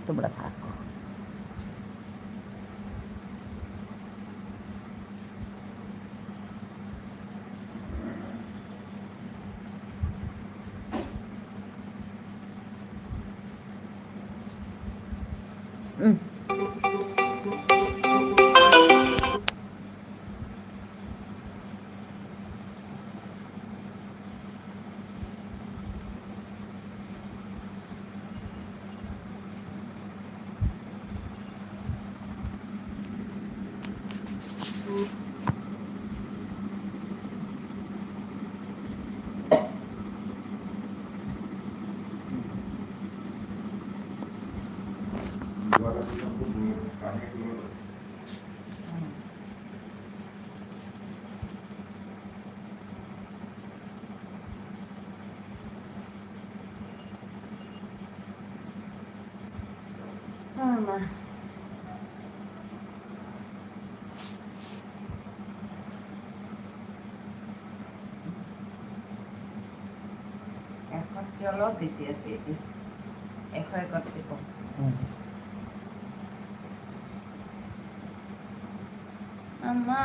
তোমরা থাকো। এখন কি অলপ বেছি আছে এতিয়া 101 কম আম্মা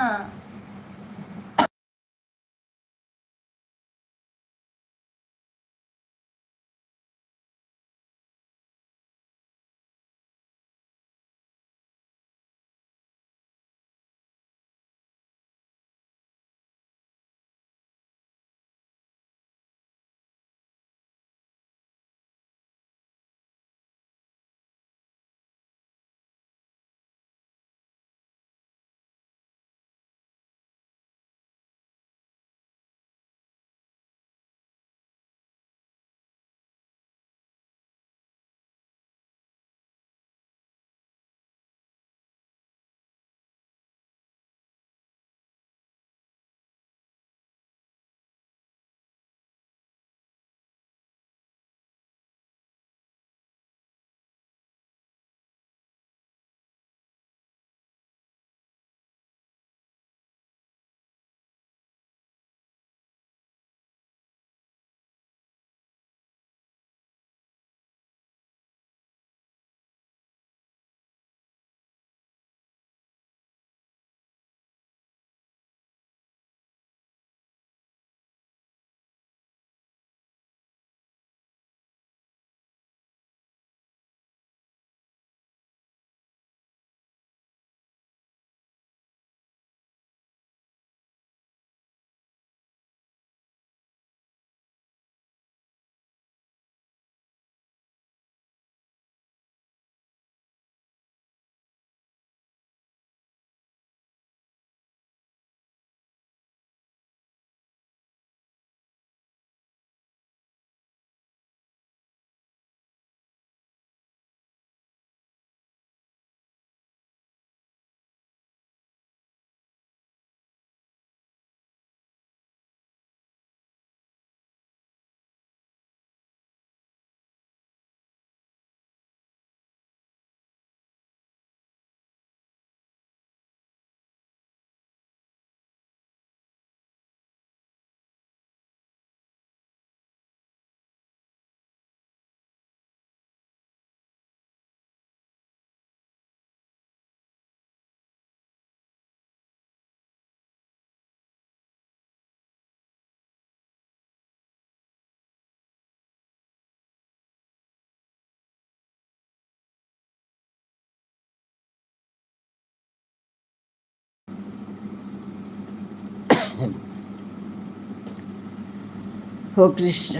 ও কৃষ্ণ।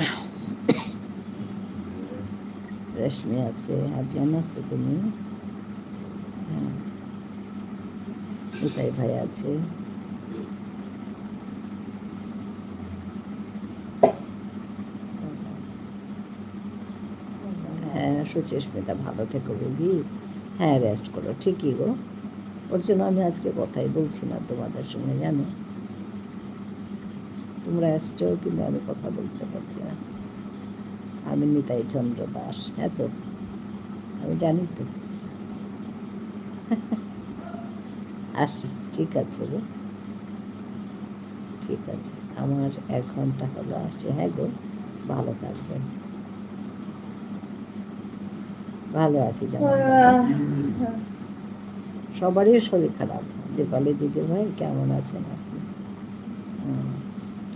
রেশমি আছে, আবিয়ান আছে, তুমি, হ্যাঁ, নিতাই ভাই আছে, হ্যাঁ, সুচিস্মিতা ভালো থেকো বেবি, হ্যাঁ রেস্ট করো, ঠিকই গো। ওর জন্য আমি আজকে কথাই বলছি না তোমাদের সঙ্গে, জানো, তোমরা আসছো কিন্তু আমি কথা বলতে পারছি না। আমি নিতাই চন্দ্র দাস, হ্যাঁ তো আমি জানি তো। আসি, ঠিক আছে গো, ঠিক আছে, আমার 1 ঘন্টা হলো আসছি, হ্যাঁ গো। ভালো থাকবেন। ভালো আছি জামাই সবারই শরীর খারাপ। দীপালি দিদি ভাই কেমন আছেন আপনি?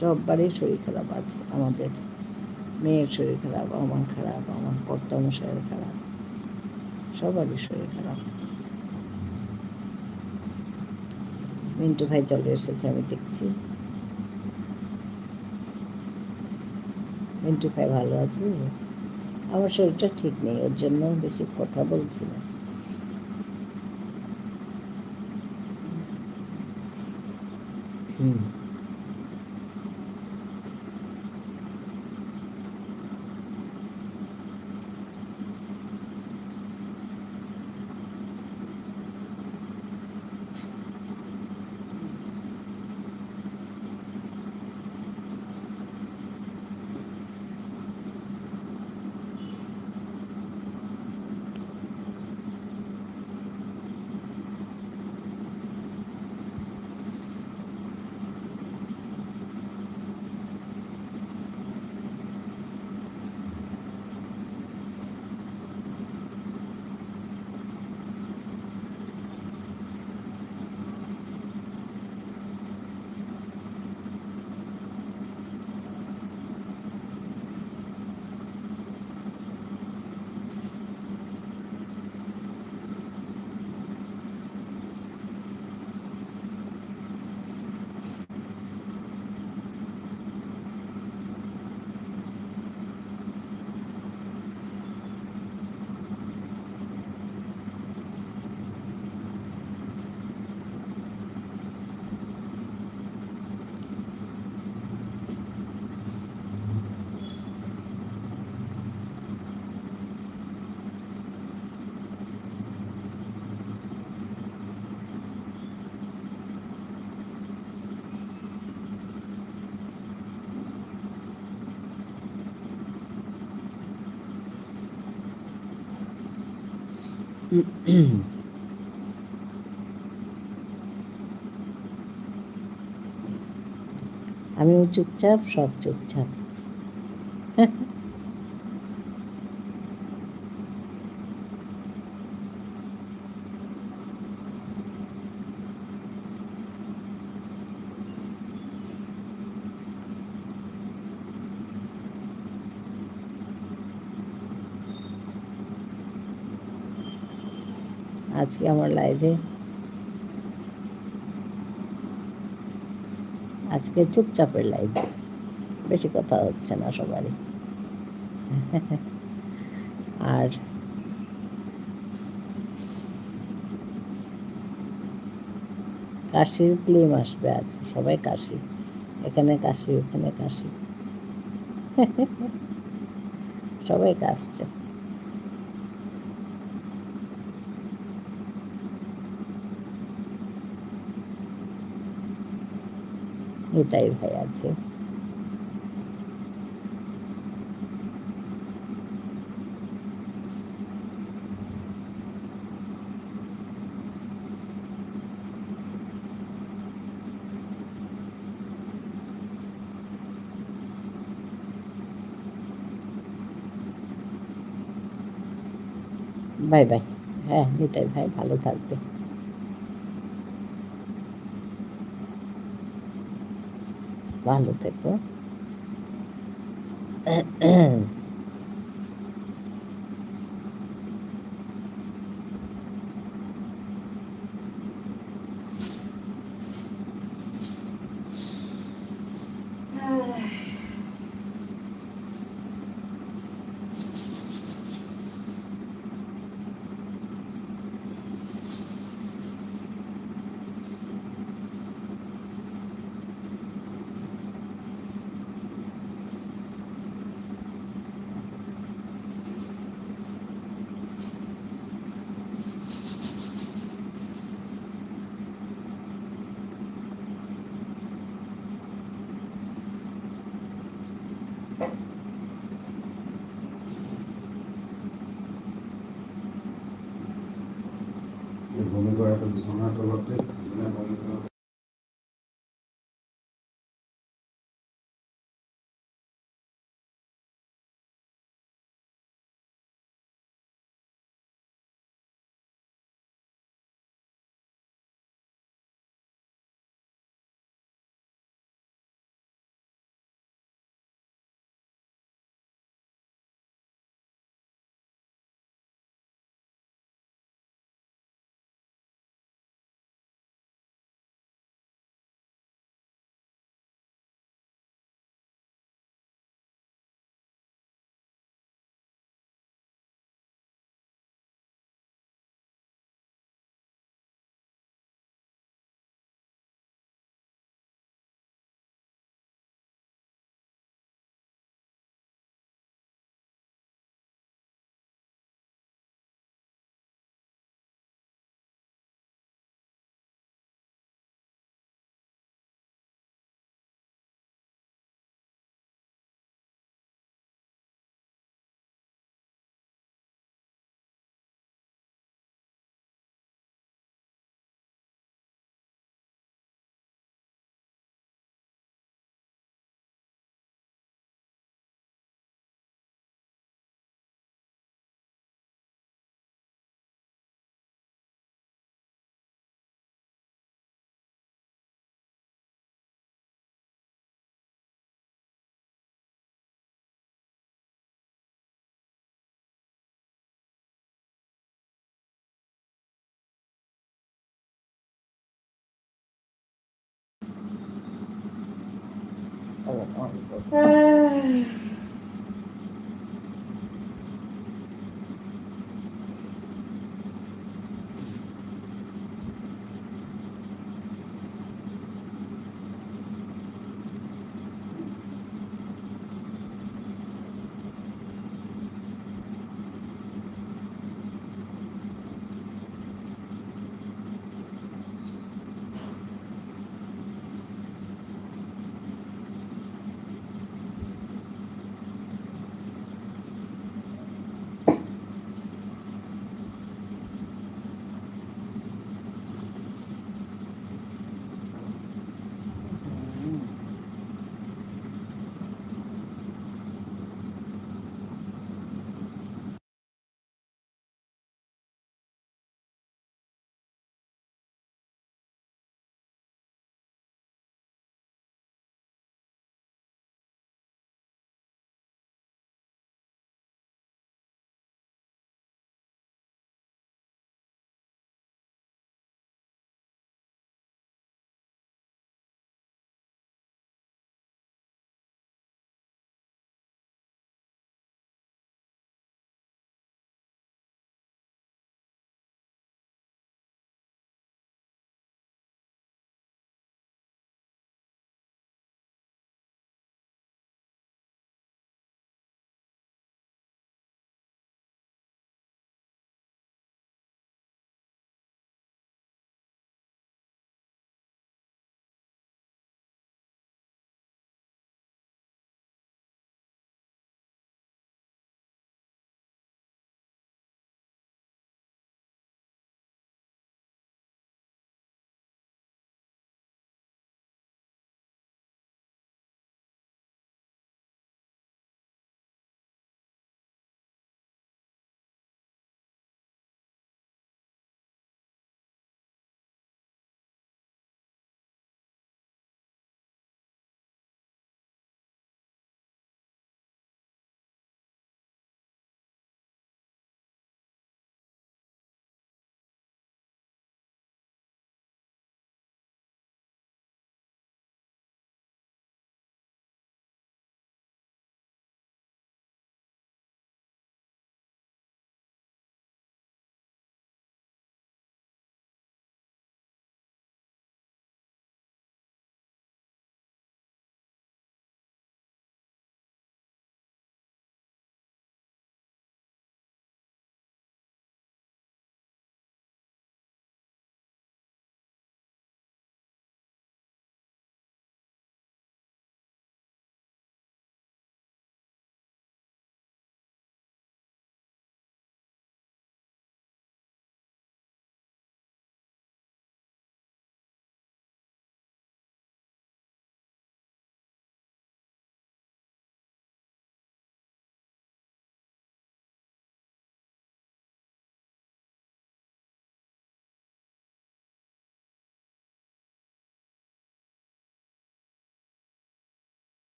সবারই শরীর খারাপ আছে। আমাদের মেয়ের শরীর খারাপ, আমার খারাপ, আমার কর্তামশাইয়ের খারাপ, সবারই শরীর খারাপ। মিন্টু ভাই চলে এসেছে, আমি দেখছি। মিন্টু ভাই ভালো আছে? আমার শরীরটা ঠিক নেই, ওর জন্য বেশি কথা বলছি না। আমিও চুপচাপ, সব চুপচাপ। আজকে আমার লাইভে আজকে চুপচাপের লাইভ, বেশি কথা হচ্ছে না সবারই। আর কাশির ফিল্ম আসবে আজ, সবাই কাশি, এখানে কাশি, ওখানে কাশি, সবাই কাশছে। নিতাই ভাই আছে। Bye bye. হ্যাঁ, নিতাই ভাই ভালো থাকবে। ভালো থেকো। ভূমিকা এত বিছানা খাবার অন করো।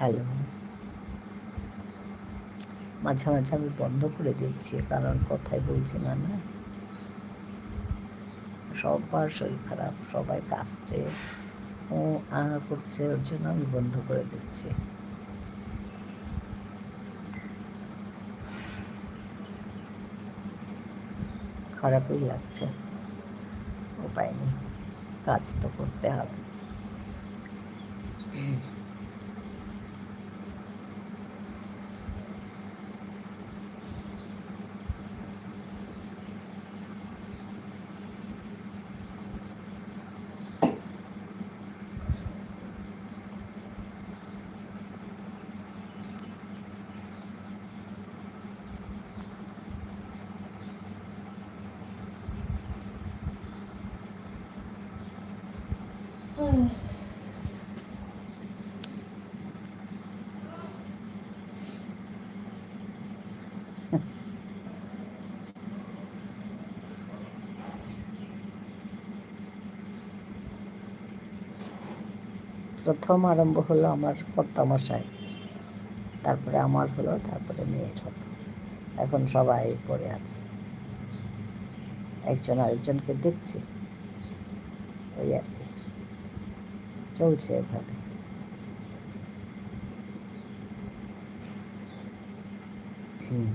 হ্যালো, মাঝে মাঝে আমি বন্ধ করে দিচ্ছি, কারণ কথাই বলছি না। না, সবার শরীর খারাপ, সবাই কাশছে, ও করছে, ওর জন্য আমি বন্ধ করে দিচ্ছি। খারাপই লাগছে, উপায় নেই, কাজ তো করতে হবে। প্রথম আরম্ভ হলো আমার কর্তামশাই, তারপরে আমার হলো, তারপরে মেয়ের হলো। এখন সবাই পড়ে আছে, একজন আরেকজনকে দেখছি, ওই আর কি, চলছে এভাবে। হুম।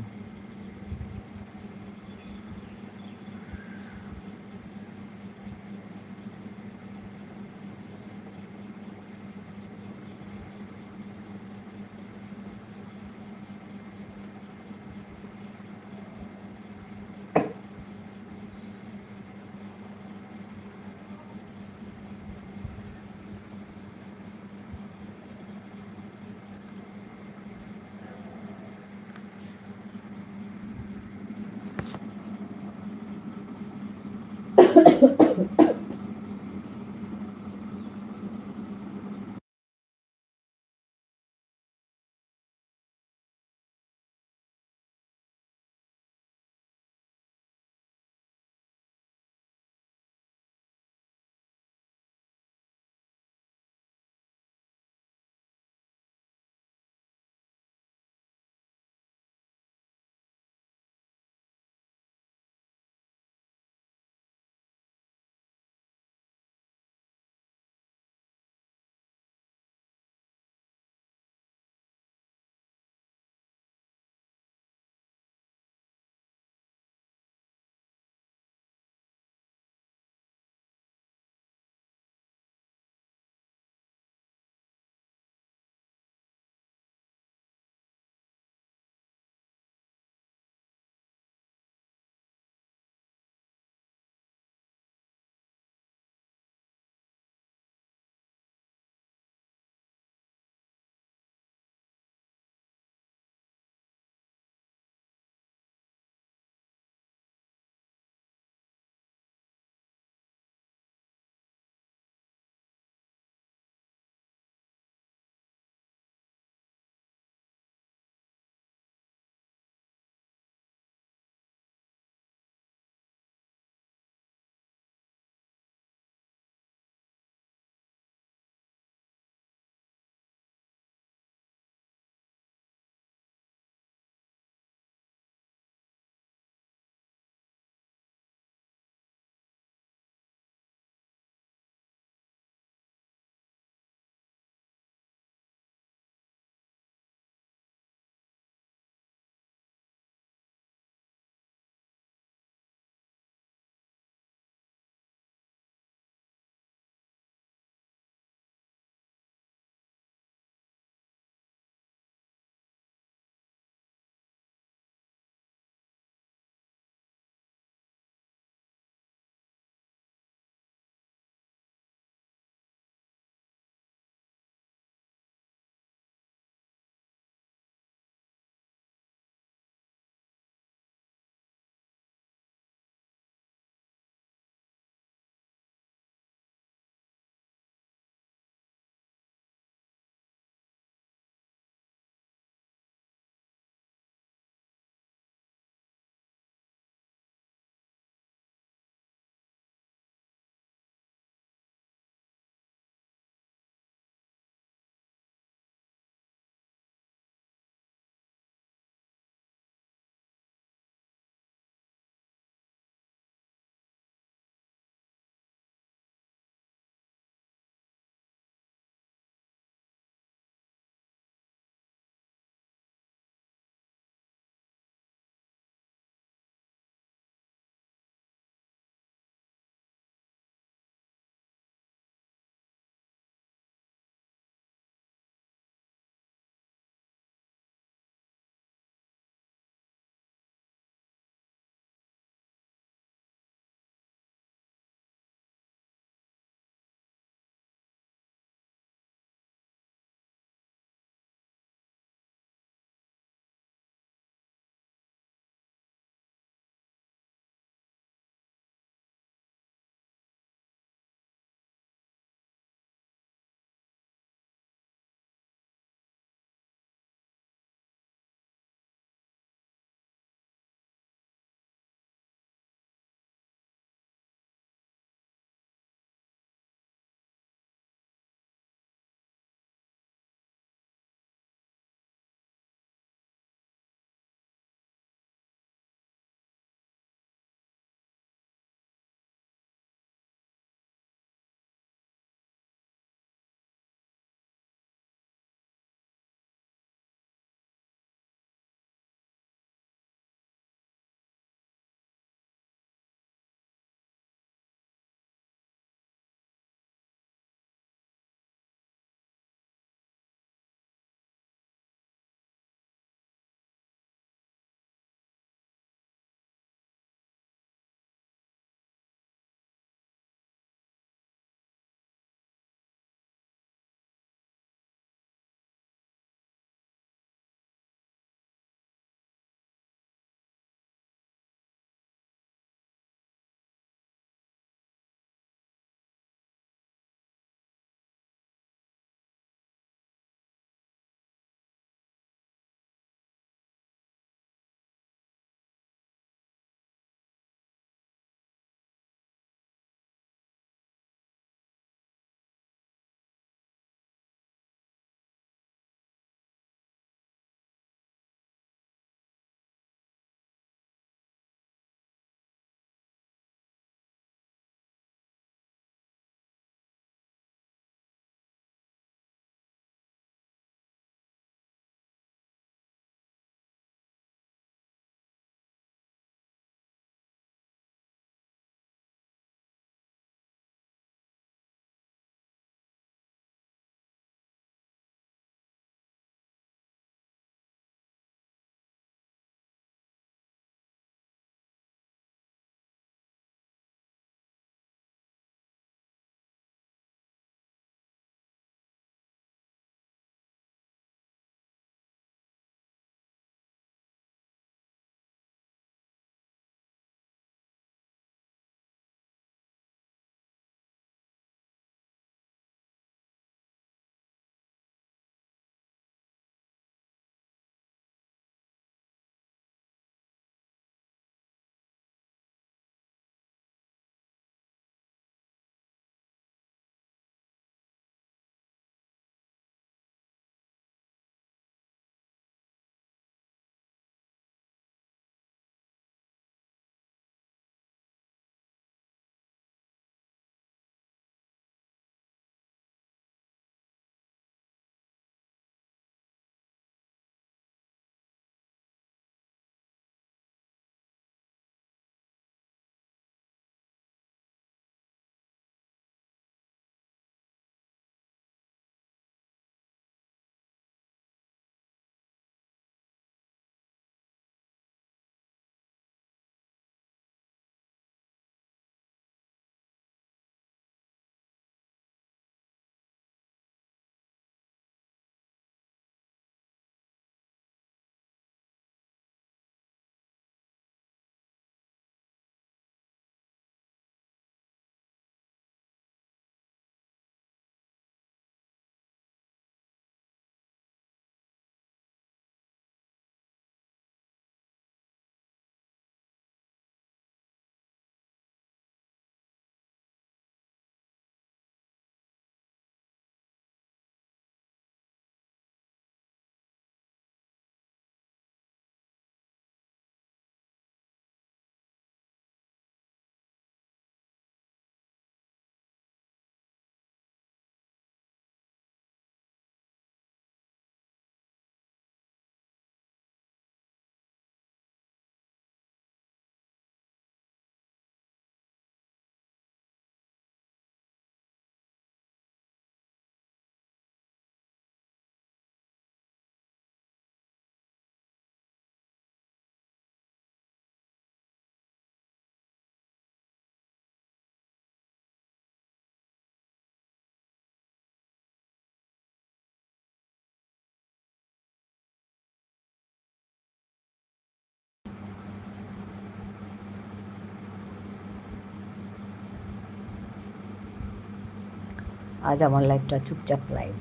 আজ আমার লাইফটা চুপচাপ লাইফ,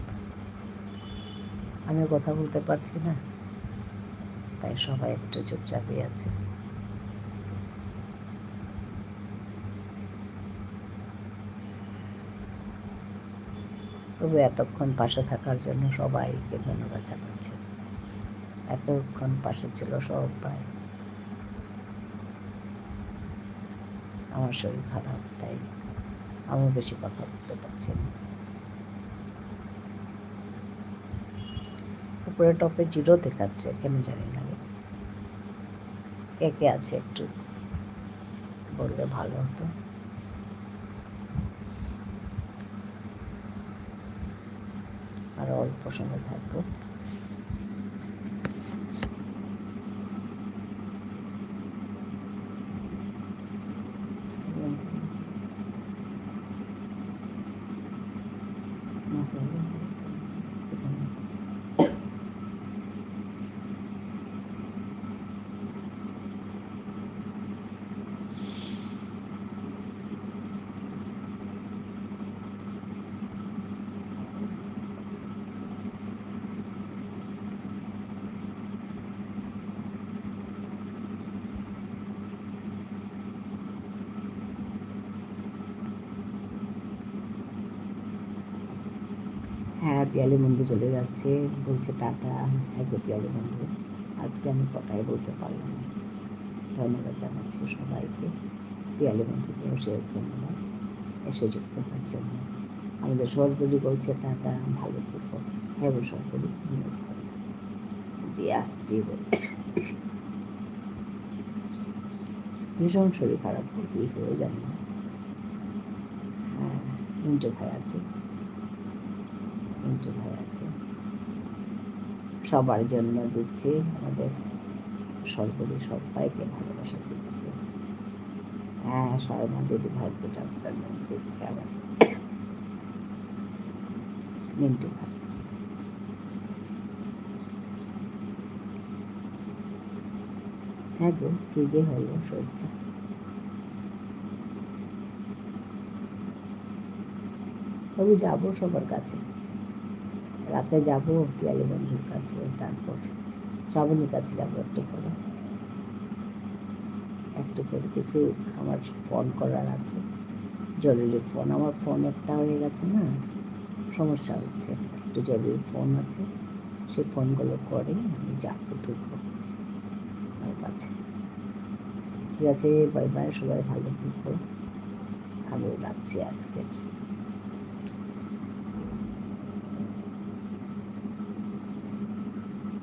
আমি কথা বলতে পারছি না, তাই সবাই একটু চুপচাপই আছে। তবু এতক্ষণ পাশে থাকার জন্য সবাইকে ধন্যবাদ জানাচ্ছি। এতক্ষণ পাশে ছিল সবাই। আমার শরীর খারাপ, তাই আমি বেশি কথা বলতে পারছি না। উপরে টপে 0 দেখাচ্ছে, কেন জানি না। কে কে আছে একটু বললে ভালো হতো। আর অল্প সময় থাকবো। হ্যাঁ, পিয়ালি বন্ধু চলে যাচ্ছে, বলছে টাটা। হ্যাঁ গো পিয়ালি বন্ধু, আজকে আমি কথাই বলতে পারলাম না। ধন্যবাদ জানাচ্ছি সবাইকে। পিয়ালি বন্ধুকে শেষ ধন্যবাদ এসে যুক্ত হওয়ার জন্য। আমাদের সরকারি বলছে টাটা, ভালো থেকো। হ্যাঁ গো সরকারি, ধন্যবাদ দিয়ে আসছি বলছে। ভীষণ শরীর খারাপ, কি হয়ে জানি না। হ্যাঁ, মিন্টু ভাই আছে, মিন্টু ভাই আছে, সবার জন্য দিচ্ছে। আমাদের সরকারি সবাইকে ভালোবাসা দিচ্ছে। হ্যাঁ, শর্মা দিদি ভাই দুটা দিচ্ছে আবার মিন্টু ভাই। হ্যাঁ গো, কি যে হলো শরীরটা। তবু যাবো সবার কাছে, রাতে যাবো পিয়ালি বন্ধুর কাছে, তারপর শ্রাবণীর কাছে যাবো একটু করে কিছু আমার ফোন করার আছে, জরুরি ফোন। আমার ফোন একটা হয়ে গেছে না, সমস্যা হচ্ছে। একটু জরুরি ফোন আছে, সেই ফোনগুলো করে আমি যাবো, ঢুকবো আমার কাছে। ঠিক আছে, বাই বাই, সবাই ভালো থেকো। আমি রাখছি আজকের।